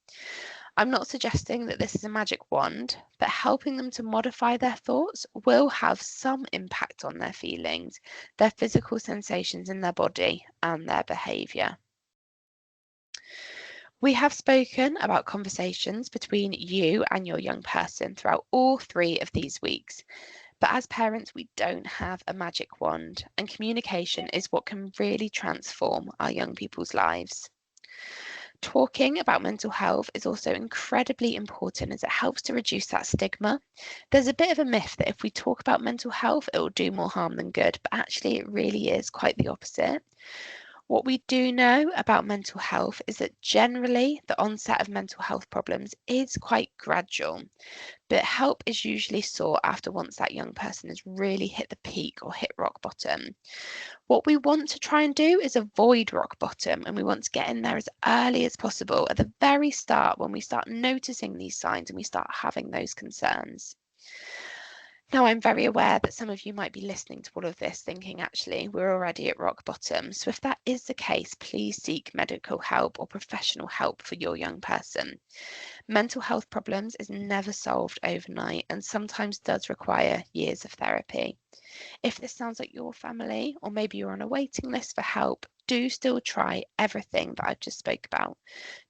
I'm not suggesting that this is a magic wand, but helping them to modify their thoughts will have some impact on their feelings, their physical sensations in their body, and their behaviour. We have spoken about conversations between you and your young person throughout all 3 of these weeks. But as parents, we don't have a magic wand, and communication is what can really transform our young people's lives. Talking about mental health is also incredibly important as it helps to reduce that stigma. There's a bit of a myth that if we talk about mental health, it will do more harm than good, but actually it really is quite the opposite. What we do know about mental health is that generally the onset of mental health problems is quite gradual, but help is usually sought after once that young person has really hit the peak or hit rock bottom. What we want to try and do is avoid rock bottom, and we want to get in there as early as possible at the very start when we start noticing these signs and we start having those concerns. Now, I'm very aware that some of you might be listening to all of this thinking, actually, we're already at rock bottom. So if that is the case, please seek medical help or professional help for your young person. Mental health problems is never solved overnight and sometimes does require years of therapy. If this sounds like your family, or maybe you're on a waiting list for help, do still try everything that I've just spoke about.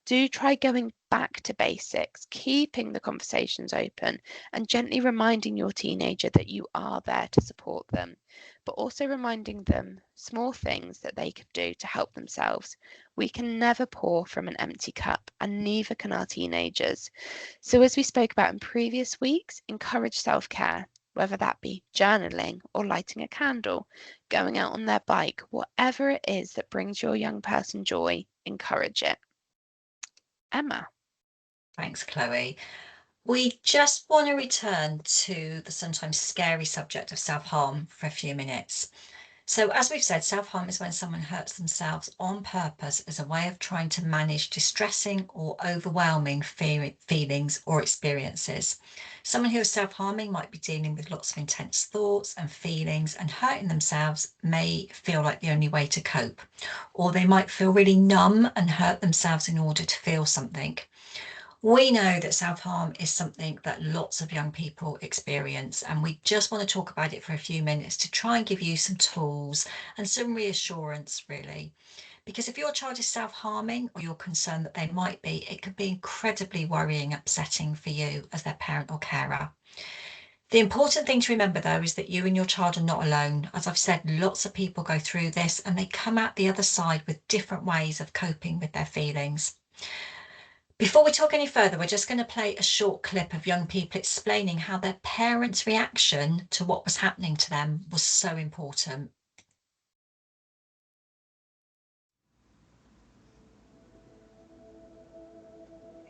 Do try going back to basics, keeping the conversations open and gently reminding your teenager that you are there to support them, but also reminding them small things that they can do to help themselves. We can never pour from an empty cup, and neither can our teenagers. So as we spoke about in previous weeks, encourage self-care, whether that be journaling or lighting a candle, going out on their bike, whatever it is that brings your young person joy, encourage it. Emma. Thanks, Chloe. We just want to return to the sometimes scary subject of self-harm for a few minutes. So as we've said, self-harm is when someone hurts themselves on purpose as a way of trying to manage distressing or overwhelming feelings or experiences. Someone who is self-harming might be dealing with lots of intense thoughts and feelings, and hurting themselves may feel like the only way to cope. Or they might feel really numb and hurt themselves in order to feel something. We know that self-harm is something that lots of young people experience, and we just want to talk about it for a few minutes to try and give you some tools and some reassurance, really. Because if your child is self-harming or you're concerned that they might be, it can be incredibly worrying, upsetting for you as their parent or carer. The important thing to remember, though, is that you and your child are not alone. As I've said, lots of people go through this and they come out the other side with different ways of coping with their feelings. Before we talk any further, we're just going to play a short clip of young people explaining how their parents' reaction to what was happening to them was so important.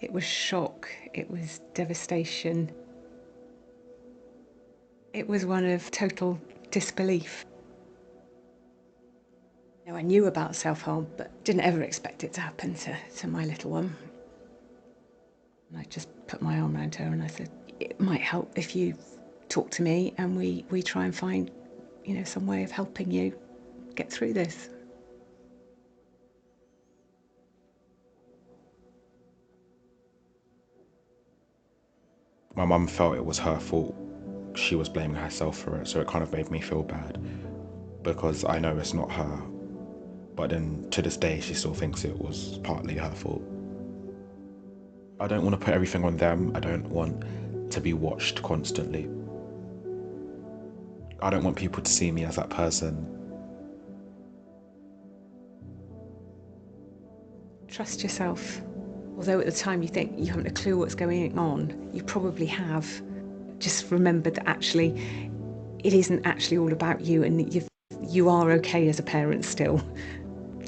It was shock, it was devastation. It was one of total disbelief. You know, I knew about self-harm, but didn't ever expect it to happen to my little one. And I just put my arm around her and I said, it might help if you talk to me and we try and find, some way of helping you get through this. My mum felt it was her fault. She was blaming herself for it, so it kind of made me feel bad because I know it's not her. But then to this day, she still thinks it was partly her fault. I don't want to put everything on them. I don't want to be watched constantly. I don't want people to see me as that person. Trust yourself. Although at the time you think you haven't a clue what's going on, you probably have. Just remember that actually it isn't actually all about you, and you are okay as a parent still.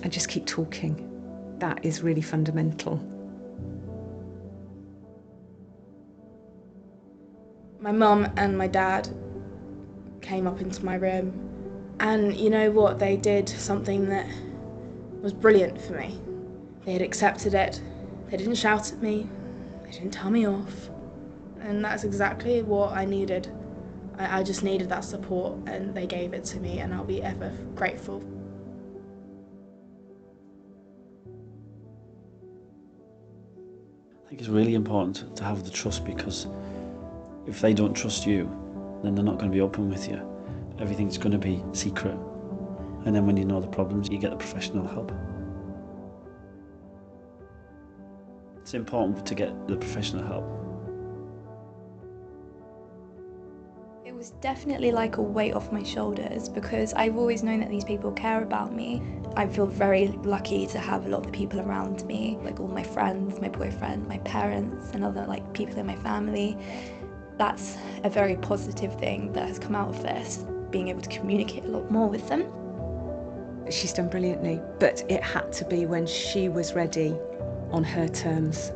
And just keep talking. That is really fundamental. My mum and my dad came up into my room, and you know what, they did something that was brilliant for me. They had accepted it. They didn't shout at me. They didn't tell me off. And that's exactly what I needed. I just needed that support, and they gave it to me, and I'll be ever grateful. I think it's really important to have the trust, because if they don't trust you, then they're not going to be open with you. Everything's going to be secret. And then when you know the problems, you get the professional help. It's important to get the professional help. It was definitely like a weight off my shoulders, because I've always known that these people care about me. I feel very lucky to have a lot of the people around me, like all my friends, my boyfriend, my parents, and other like people in my family. That's a very positive thing that has come out of this, being able to communicate a lot more with them. She's done brilliantly, but it had to be when she was ready, on her terms,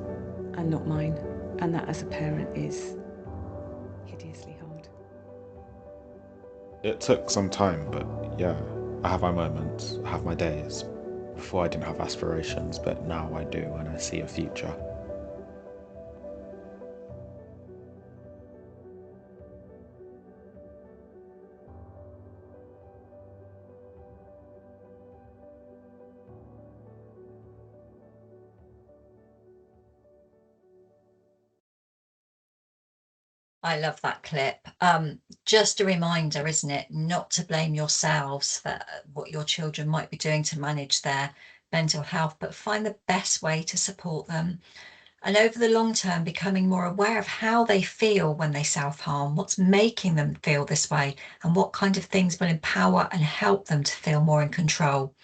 and not mine. And that as a parent is hideously hard. It took some time, but yeah, I have my moments, I have my days. Before I didn't have aspirations, but now I do, and I see a future. I love that clip. Just a reminder, isn't it, not to blame yourselves for what your children might be doing to manage their mental health, but find the best way to support them. And over the long term, becoming more aware of how they feel when they self-harm, what's making them feel this way, and what kind of things will empower and help them to feel more in control.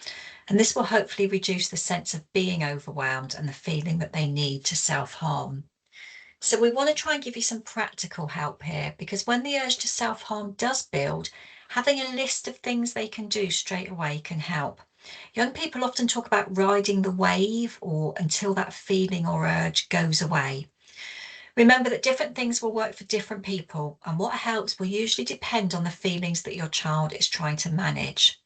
And this will hopefully reduce the sense of being overwhelmed and the feeling that they need to self-harm. So we want to try and give you some practical help here, because when the urge to self-harm does build, having a list of things they can do straight away can help. Young people often talk about riding the wave, or until that feeling or urge goes away. Remember that different things will work for different people, and what helps will usually depend on the feelings that your child is trying to manage.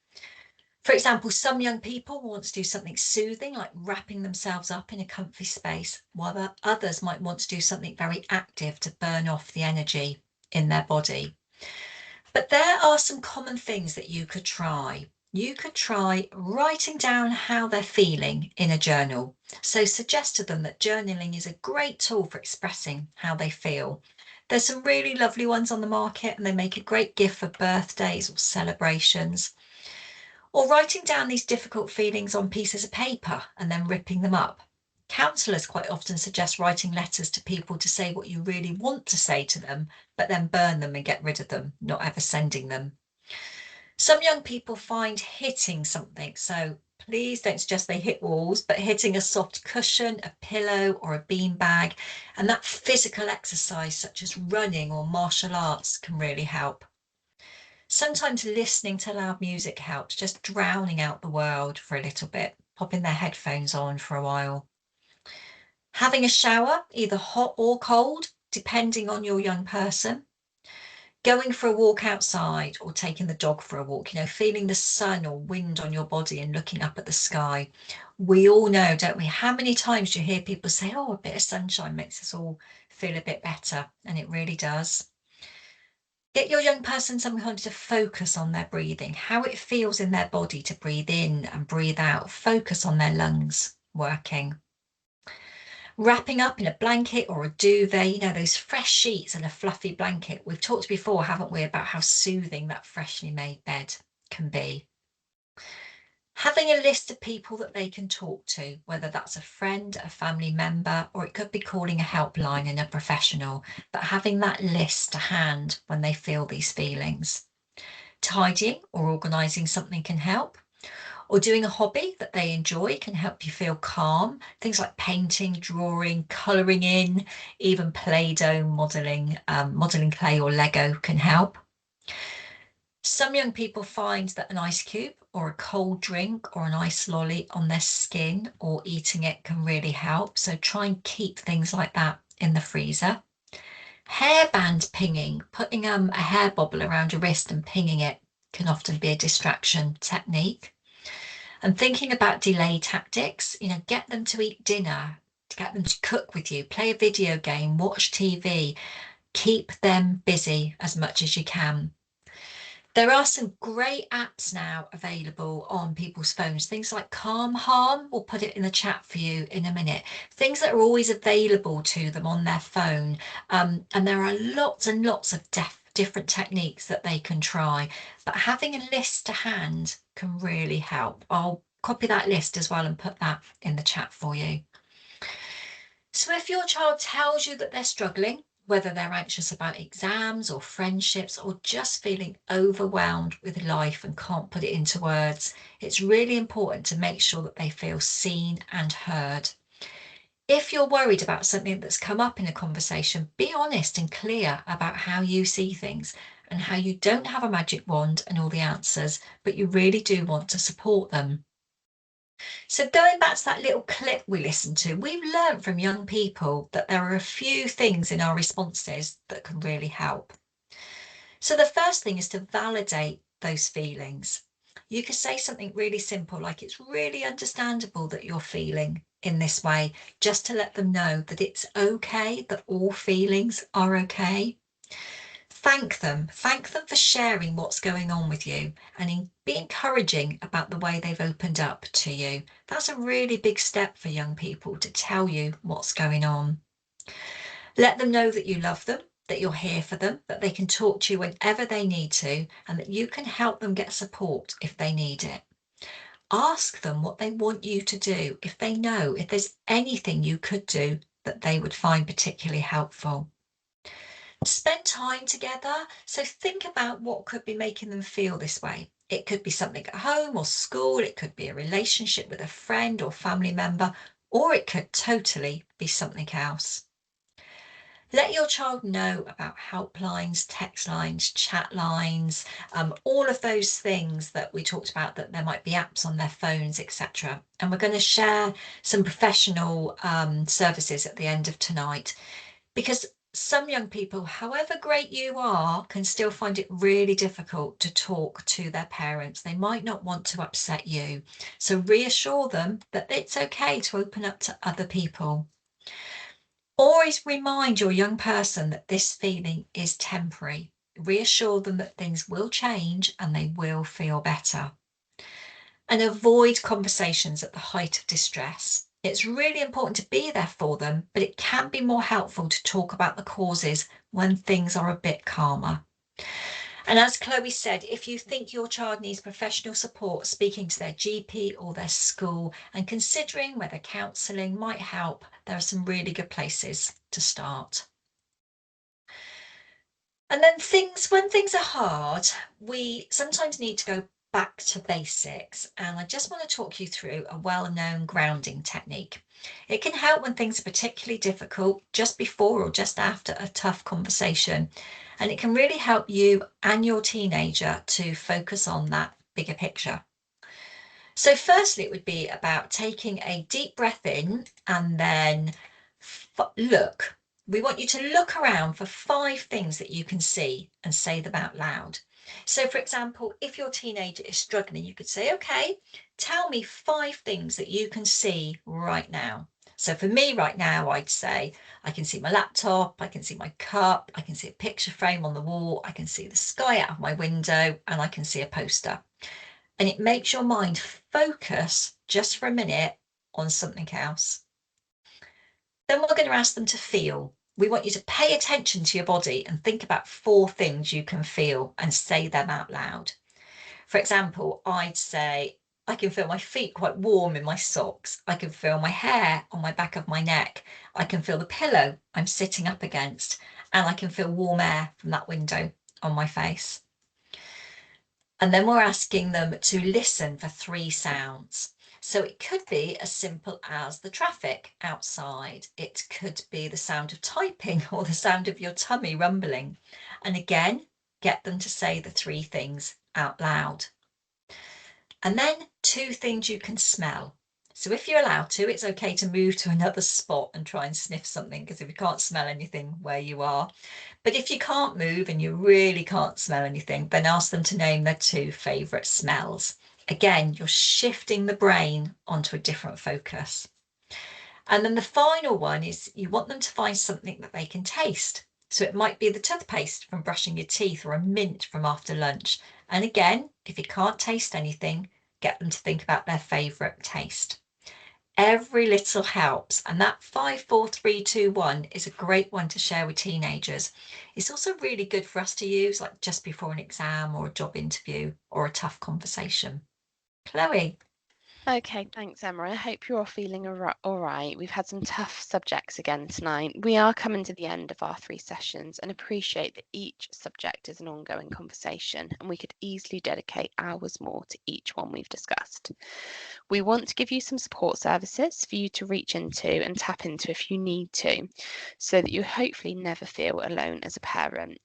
For example, some young people want to do something soothing, like wrapping themselves up in a comfy space, while others might want to do something very active to burn off the energy in their body. But there are some common things that you could try. You could try writing down how they're feeling in a journal. So suggest to them that journaling is a great tool for expressing how they feel. There's some really lovely ones on the market, and they make a great gift for birthdays or celebrations. Or writing down these difficult feelings on pieces of paper and then ripping them up. Counsellors quite often suggest writing letters to people to say what you really want to say to them, but then burn them and get rid of them, not ever sending them. Some young people find hitting something, so please don't suggest they hit walls, but hitting a soft cushion, a pillow, or a bean bag, and that physical exercise such as running or martial arts can really help. Sometimes listening to loud music helps, just drowning out the world for a little bit, popping their headphones on for a while. Having a shower, either hot or cold, depending on your young person. Going for a walk outside, or taking the dog for a walk, feeling the sun or wind on your body and looking up at the sky. We all know, don't we, how many times do you hear people say, oh, a bit of sunshine makes us all feel a bit better, and it really does. Get your young person sometimes to focus on their breathing, how it feels in their body to breathe in and breathe out. Focus on their lungs working. Wrapping up in a blanket or a duvet, those fresh sheets and a fluffy blanket. We've talked before, haven't we, about how soothing that freshly made bed can be. Having a list of people that they can talk to, whether that's a friend, a family member, or it could be calling a helpline and a professional, but having that list to hand when they feel these feelings. Tidying or organising something can help, or doing a hobby that they enjoy can help you feel calm. Things like painting, drawing, colouring in, even Play-Doh, modelling clay or Lego can help. Some young people find that an ice cube or a cold drink or an ice lolly on their skin or eating it can really help. So try and keep things like that in the freezer. Hairband pinging, putting a hair bobble around your wrist and pinging it can often be a distraction technique. And thinking about delay tactics, get them to eat dinner, to get them to cook with you, play a video game, watch TV, keep them busy as much as you can. There are some great apps now available on people's phones, things like Calm Harm. We'll put it in the chat for you in a minute. Things that are always available to them on their phone. And there are lots and lots of different techniques that they can try, but having a list to hand can really help. I'll copy that list as well and put that in the chat for you. So if your child tells you that they're struggling, whether they're anxious about exams or friendships or just feeling overwhelmed with life and can't put it into words, it's really important to make sure that they feel seen and heard. If you're worried about something that's come up in a conversation, be honest and clear about how you see things and how you don't have a magic wand and all the answers, but you really do want to support them. So going back to that little clip we listened to, we've learned from young people that there are a few things in our responses that can really help. So the first thing is to validate those feelings. You could say something really simple like, it's really understandable that you're feeling in this way, just to let them know that it's okay, that all feelings are okay. Thank them for sharing what's going on with you and be encouraging about the way they've opened up to you. That's a really big step for young people, to tell you what's going on. Let them know that you love them, that you're here for them, that they can talk to you whenever they need to, and that you can help them get support if they need it. Ask them what they want you to do, if they know, if there's anything you could do that they would find particularly helpful. Spend time together. So think about what could be making them feel this way. It could be something at home or school. It could be a relationship with a friend or family member, or it could totally be something else. Let your child know about helplines, text lines, chat lines, all of those things that we talked about, that there might be apps on their phones, etc. And we're going to share some professional services at the end of tonight, because some young people, however great you are, can still find it really difficult to talk to their parents. They might not want to upset you. So reassure them that it's okay to open up to other people. Always remind your young person that this feeling is temporary. Reassure them that things will change and they will feel better. And avoid conversations at the height of distress. It's really important to be there for them, but it can be more helpful to talk about the causes when things are a bit calmer. And as Chloe said, if you think your child needs professional support, speaking to their GP or their school and considering whether counselling might help, there are some really good places to start. And then when things are hard, we sometimes need to go back to basics. And I just want to talk you through a well-known grounding technique. It can help when things are particularly difficult, just before or just after a tough conversation. And it can really help you and your teenager to focus on that bigger picture. So firstly, it would be about taking a deep breath in and then look. We want you to look around for 5 things that you can see and say them out loud. So for example, if your teenager is struggling, you could say, okay, tell me 5 things that you can see right now. So for me right now, I'd say, I can see my laptop, I can see my cup, I can see a picture frame on the wall, I can see the sky out of my window, and I can see a poster. And it makes your mind focus just for a minute on something else. Then we're going to ask them to feel. We want you to pay attention to your body and think about 4 things you can feel and say them out loud. For example, I'd say, I can feel my feet quite warm in my socks. I can feel my hair on my back of my neck. I can feel the pillow I'm sitting up against, and I can feel warm air from that window on my face. And then we're asking them to listen for 3 sounds. So it could be as simple as the traffic outside. It could be the sound of typing or the sound of your tummy rumbling. And again, get them to say the 3 things out loud. And then 2 things you can smell. So if you're allowed to, it's okay to move to another spot and try and sniff something, because if you can't smell anything where you are. But if you can't move and you really can't smell anything, then ask them to name their 2 favourite smells. Again, you're shifting the brain onto a different focus. And then the final one is you want them to find something that they can taste. So it might be the toothpaste from brushing your teeth or a mint from after lunch. And again, if you can't taste anything, get them to think about their favourite taste. Every little helps, and that 5, 4, 3, 2, 1 is a great one to share with teenagers. It's also really good for us to use like just before an exam or a job interview or a tough conversation. Chloe. Okay, thanks, Emma. I hope you're all feeling all right. We've had some tough subjects again tonight. We are coming to the end of our 3 sessions and appreciate that each subject is an ongoing conversation, and we could easily dedicate hours more to each one we've discussed. We want to give you some support services for you to reach into and tap into if you need to, so that you hopefully never feel alone as a parent.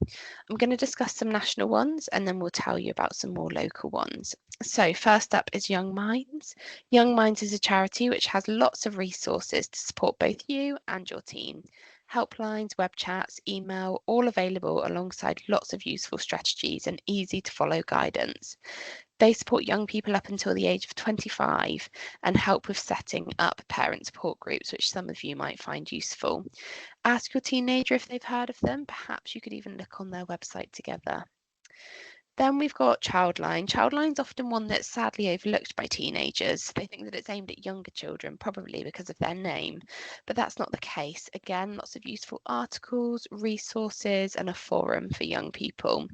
I'm going to discuss some national ones, and then we'll tell you about some more local ones. So first up is Young Minds. Young Minds is a charity which has lots of resources to support both you and your teen. Helplines, web chats, email, all available alongside lots of useful strategies and easy to follow guidance. They support young people up until the age of 25 and help with setting up parent support groups, which some of you might find useful. Ask your teenager if they've heard of them. Perhaps you could even look on their website together. Then we've got Childline. Childline's often one that's sadly overlooked by teenagers. They think that it's aimed at younger children, probably because of their name, but that's not the case. Again, lots of useful articles, resources, and a forum for young people.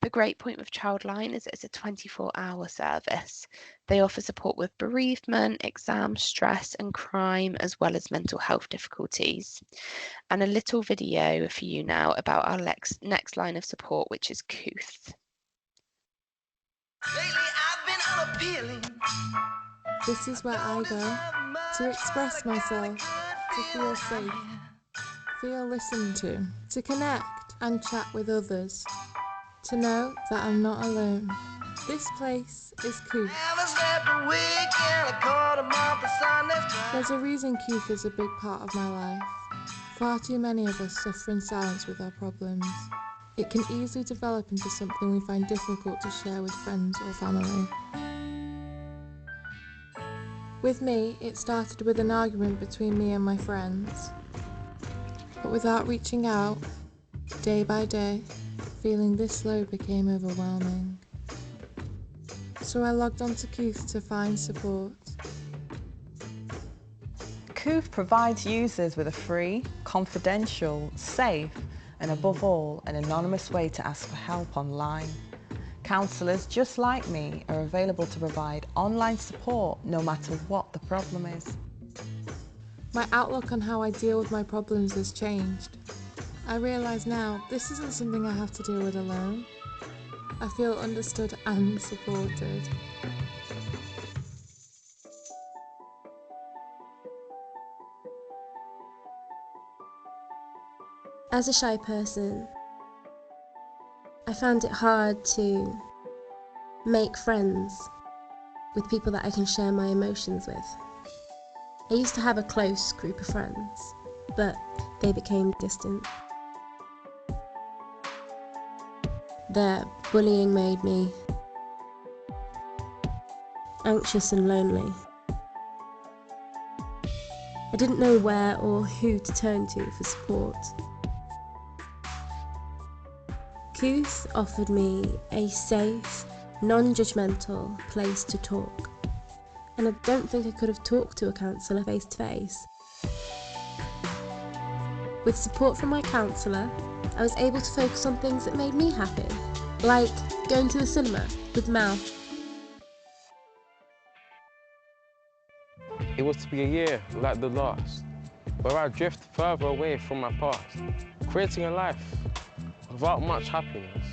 The great point with Childline is that it's a 24-hour service. They offer support with bereavement, exam stress, and crime, as well as mental health difficulties. And a little video for you now about our next line of support, which is Cooth. This is where I go to express myself, to feel safe, feel listened to connect and chat with others, to know that I'm not alone. This place is Cooth. There's a reason Cooth is a big part of my life. Far too many of us suffer in silence with our problems. It can easily develop into something we find difficult to share with friends or family. With me, it started with an argument between me and my friends. But without reaching out, day by day, feeling this low became overwhelming. So I logged onto Cooth to find support. Cooth provides users with a free, confidential, safe, and above all, an anonymous way to ask for help online. Counsellors just like me are available to provide online support no matter what the problem is. My outlook on how I deal with my problems has changed. I realise now this isn't something I have to deal with alone. I feel understood and supported. As a shy person, I found it hard to make friends with people that I can share my emotions with. I used to have a close group of friends, but they became distant. Their bullying made me anxious and lonely. I didn't know where or who to turn to for support. Cooth offered me a safe, non-judgmental place to talk, and I don't think I could have talked to a counsellor face to face. With support from my counsellor, I was able to focus on things that made me happy, like going to the cinema with Mal. it was to be a year like the last, where I drift further away from my past, creating a life without much happiness.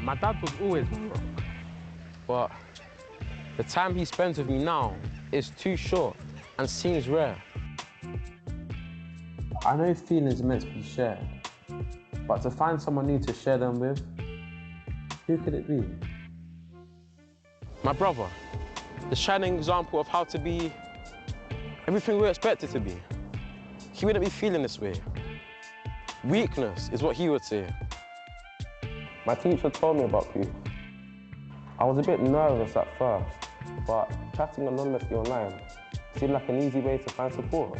My dad was always my rock, but the time he spends with me now is too short and seems rare. I know feelings are meant to be shared, but to find someone new to share them with, who could it be? My brother, the shining example of how to be everything we're expected to be. He wouldn't be feeling this way. Weakness is what he would say. My teacher told me about grief. I was a bit nervous at first, but chatting anonymously online seemed like an easy way to find support.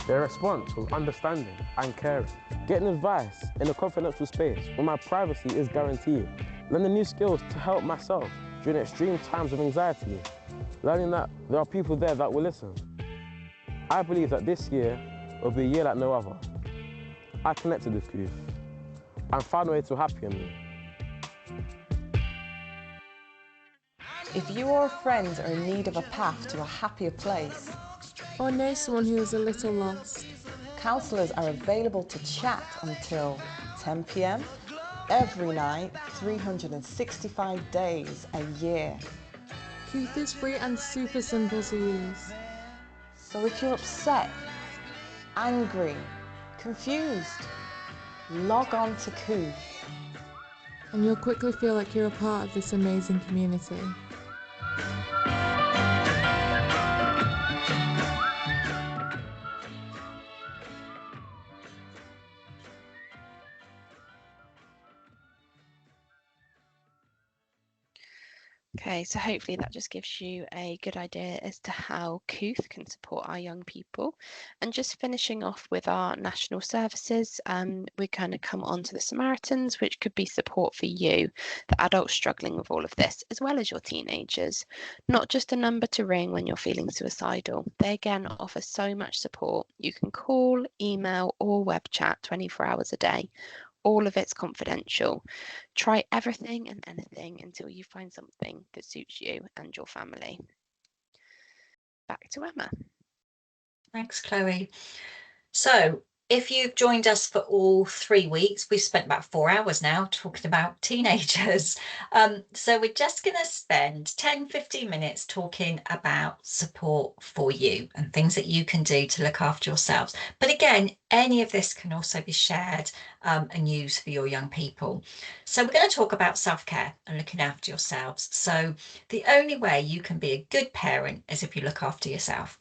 Their response was understanding and caring. Getting advice in a confidential space where my privacy is guaranteed. Learning new skills to help myself during extreme times of anxiety. Learning that there are people there that will listen. I believe that this year will be a year like no other. I connected with grief and found a way to happier me. If you or a friend are in need of a path to a happier place, or know someone who is a little lost, counsellors are available to chat until 10 p.m. every night, 365 days a year. Kooth is free and super simple to use. So if you're upset, angry, confused, log on to Kooth. And you'll quickly feel like you're a part of this amazing community. Okay, so hopefully that just gives you a good idea as to how Kooth can support our young people. And just finishing off with our national services, we kind of come on to the Samaritans, which could be support for you, the adults struggling with all of this, as well as your teenagers. Not just a number to ring when you're feeling suicidal. They again offer so much support. You can call, email, or web chat 24 hours a day. All of it's confidential. Try everything and anything until you find something that suits you and your family. Back to Emma. Thanks, Chloe. So if you've joined us for all 3 weeks, we've spent about 4 hours now talking about teenagers. So we're just going to spend 10-15 minutes talking about support for you and things that you can do to look after yourselves. But again, any of this can also be shared and used for your young people. So we're going to talk about self-care and looking after yourselves. So the only way you can be a good parent is if you look after yourself.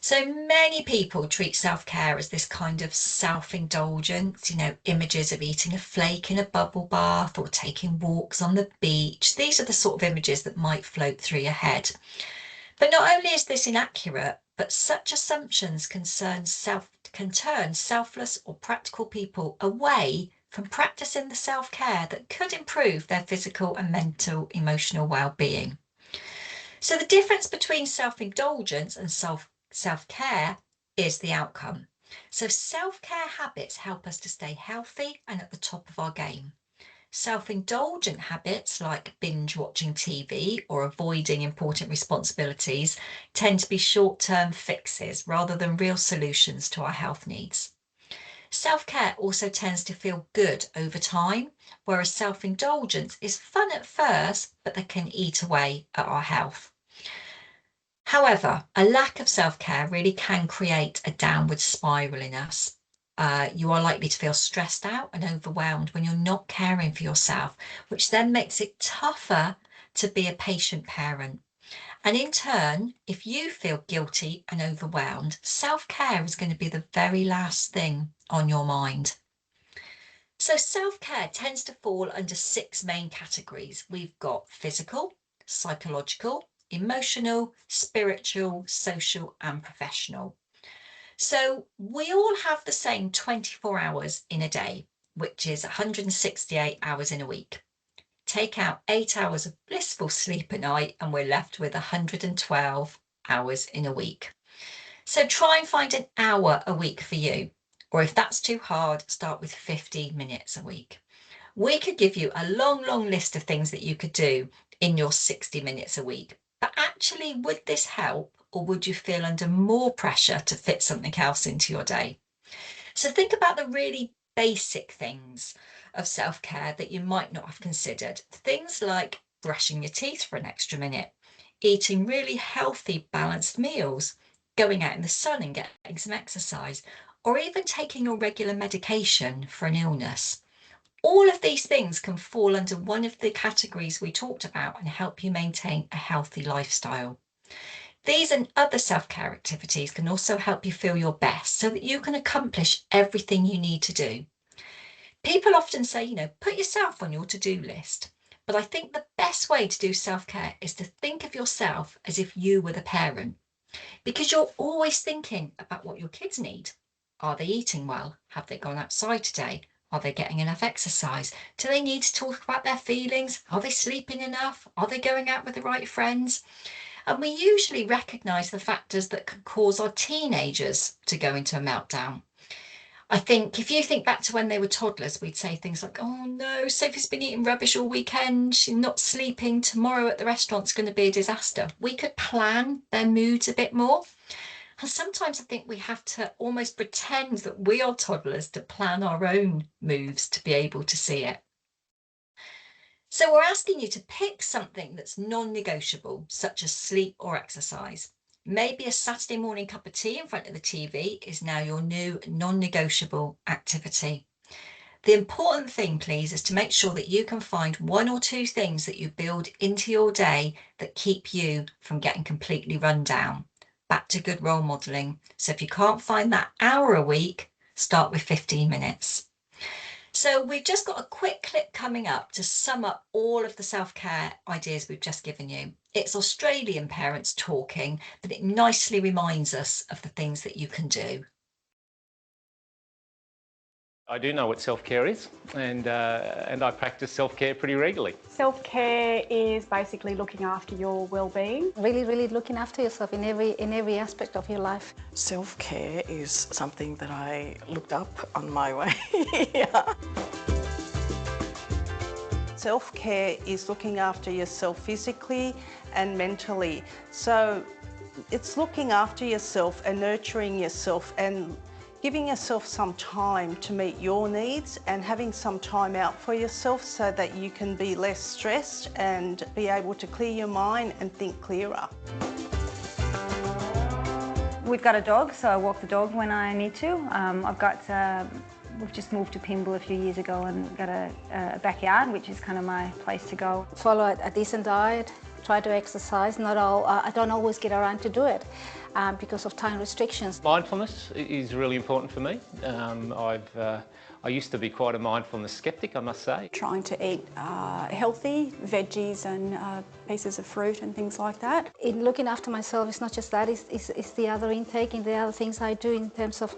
So many people treat self-care as this kind of self-indulgence, images of eating a flake in a bubble bath or taking walks on the beach. These are the sort of images that might float through your head. But not only is this inaccurate, but such assumptions can turn selfless or practical people away from practicing the self-care that could improve their physical and mental, emotional well-being. So the difference between self-indulgence and self-care is the outcome. So self-care habits help us to stay healthy and at the top of our game. Self-indulgent habits like binge watching TV or avoiding important responsibilities tend to be short-term fixes rather than real solutions to our health needs. Self-care also tends to feel good over time, whereas self-indulgence is fun at first, but that can eat away at our health. However, a lack of self-care really can create a downward spiral in us. You are likely to feel stressed out and overwhelmed when you're not caring for yourself, which then makes it tougher to be a patient parent. And in turn, if you feel guilty and overwhelmed, self-care is going to be the very last thing on your mind. So self-care tends to fall under 6 main categories. We've got physical, psychological, emotional, spiritual, social, and professional. So we all have the same 24 hours in a day, which is 168 hours in a week. Take out 8 hours of blissful sleep a night and we're left with 112 hours in a week. So try and find an hour a week for you, or if that's too hard, start with 15 minutes a week. We could give you a long list of things that you could do in your 60 minutes a week, but actually, would this help, or would you feel under more pressure to fit something else into your day? So think about the really basic things of self-care that you might not have considered. Things like brushing your teeth for an extra minute, eating really healthy, balanced meals, going out in the sun and getting some exercise, or even taking your regular medication for an illness. All of these things can fall under one of the categories we talked about and help you maintain a healthy lifestyle. These and other self-care activities can also help you feel your best so that you can accomplish everything you need to do. People often say, put yourself on your to-do list. But I think the best way to do self-care is to think of yourself as if you were the parent, because you're always thinking about what your kids need. Are they eating well? Have they gone outside today? Are they getting enough exercise? Do they need to talk about their feelings? Are they sleeping enough? Are they going out with the right friends? And we usually recognise the factors that can cause our teenagers to go into a meltdown. I think if you think back to when they were toddlers, we'd say things like, oh no, Sophie's been eating rubbish all weekend, she's not sleeping, tomorrow at the restaurant's going to be a disaster. We could plan their moods a bit more. And sometimes I think we have to almost pretend that we are toddlers to plan our own moves to be able to see it. So we're asking you to pick something that's non-negotiable, such as sleep or exercise. Maybe a Saturday morning cup of tea in front of the TV is now your new non-negotiable activity. The important thing, please, is to make sure that you can find one or two things that you build into your day that keep you from getting completely run down. Back to good role modelling. So if you can't find that hour a week, start with 15 minutes. So we've just got a quick clip coming up to sum up all of the self-care ideas we've just given you. It's Australian parents talking, but it nicely reminds us of the things that you can do. I do know what self-care is, and I practice self-care pretty regularly. Self-care is basically looking after your well-being. Really looking after yourself in every aspect of your life. Self-care is something that I looked up on my way. Yeah. Self-care is looking after yourself physically and mentally. So it's looking after yourself and nurturing yourself and giving yourself some time to meet your needs and having some time out for yourself so that you can be less stressed and be able to clear your mind and think clearer. We've got a dog, so I walk the dog when I need to. We've just moved to Pymble a few years ago and got a backyard, which is kind of my place to go. Follow a decent diet, try to exercise. I don't always get around to do it because of time restrictions. Mindfulness is really important for me. I used to be quite a mindfulness skeptic, I must say. Trying to eat healthy veggies and pieces of fruit and things like that. In looking after myself, it's not just that, it's the other intake and the other things I do in terms of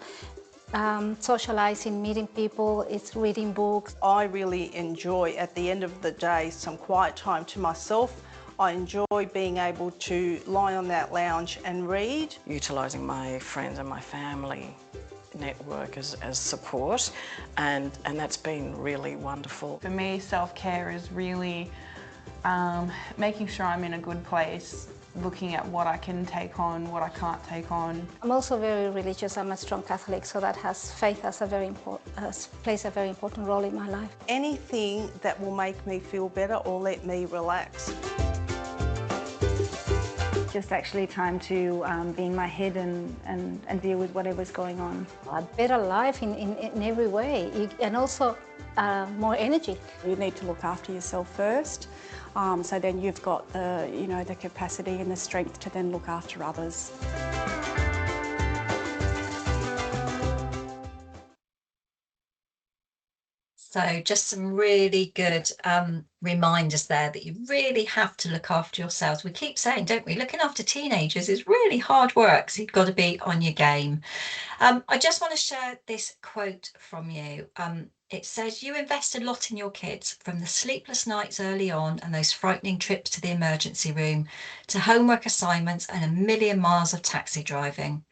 socializing, meeting people, it's reading books. I really enjoy, at the end of the day, some quiet time to myself. I enjoy being able to lie on that lounge and read. Utilising my friends and my family network as support, and that's been really wonderful. For me, self-care is really making sure I'm in a good place, looking at what I can take on, what I can't take on. I'm also very religious. I'm a strong Catholic, so that faith has plays a very important role in my life. Anything that will make me feel better or let me relax. Just actually time to be in my head and deal with whatever's going on. A better life in every way, and also more energy. You need to look after yourself first, so then you've got the capacity and the strength to then look after others. So just some really good reminders there that you really have to look after yourselves. We keep saying, don't we, looking after teenagers is really hard work, so you've got to be on your game. I just want to share this quote from you. It says, you invest a lot in your kids, from the sleepless nights early on and those frightening trips to the emergency room, to homework assignments and a million miles of taxi driving.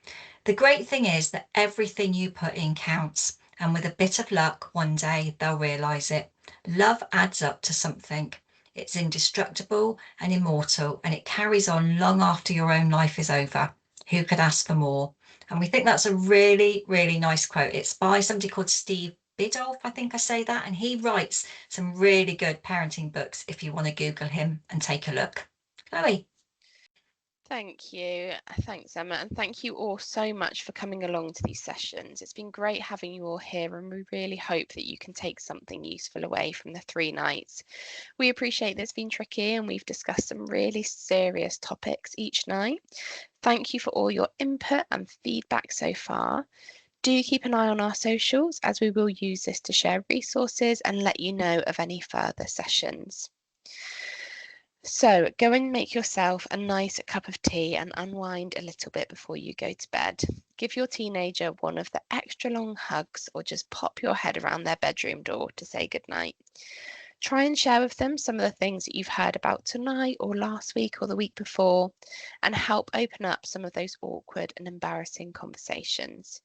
The great thing is that everything you put in counts. And with a bit of luck, one day they'll realise it. Love adds up to something. It's indestructible and immortal, and it carries on long after your own life is over. Who could ask for more? And we think that's a really, really nice quote. It's by somebody called Steve Biddulph, I think I say that, and he writes some really good parenting books if you want to Google him and take a look. Chloe. Thank you. Thanks, Emma. And thank you all so much for coming along to these sessions. It's been great having you all here, and we really hope that you can take something useful away from the 3 nights. We appreciate this been tricky, and we've discussed some really serious topics each night. Thank you for all your input and feedback so far. Do keep an eye on our socials, as we will use this to share resources and let you know of any further sessions. So go and make yourself a nice cup of tea and unwind a little bit before you go to bed. Give your teenager one of the extra long hugs, or just pop your head around their bedroom door to say goodnight. Try and share with them some of the things that you've heard about tonight or last week or the week before, and help open up some of those awkward and embarrassing conversations.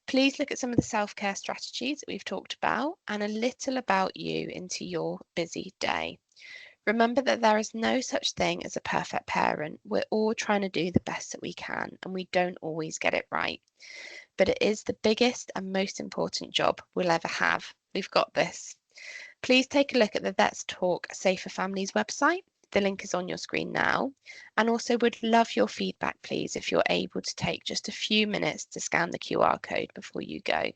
Please look at some of the self-care strategies that we've talked about and a little about you into your busy day. Remember that there is no such thing as a perfect parent. We're all trying to do the best that we can, and we don't always get it right. But it is the biggest and most important job we'll ever have. We've got this. Please take a look at the Let's Talk Safer Families website. The link is on your screen now. And also would love your feedback, please, if you're able to take just a few minutes to scan the QR code before you go.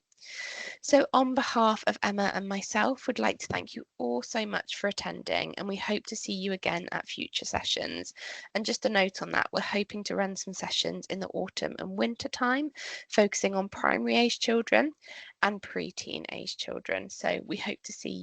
So on behalf of Emma and myself, would like to thank you all so much for attending, and we hope to see you again at future sessions. And just a note on that, we're hoping to run some sessions in the autumn and winter time, focusing on primary age children and pre-teen age children. So we hope to see you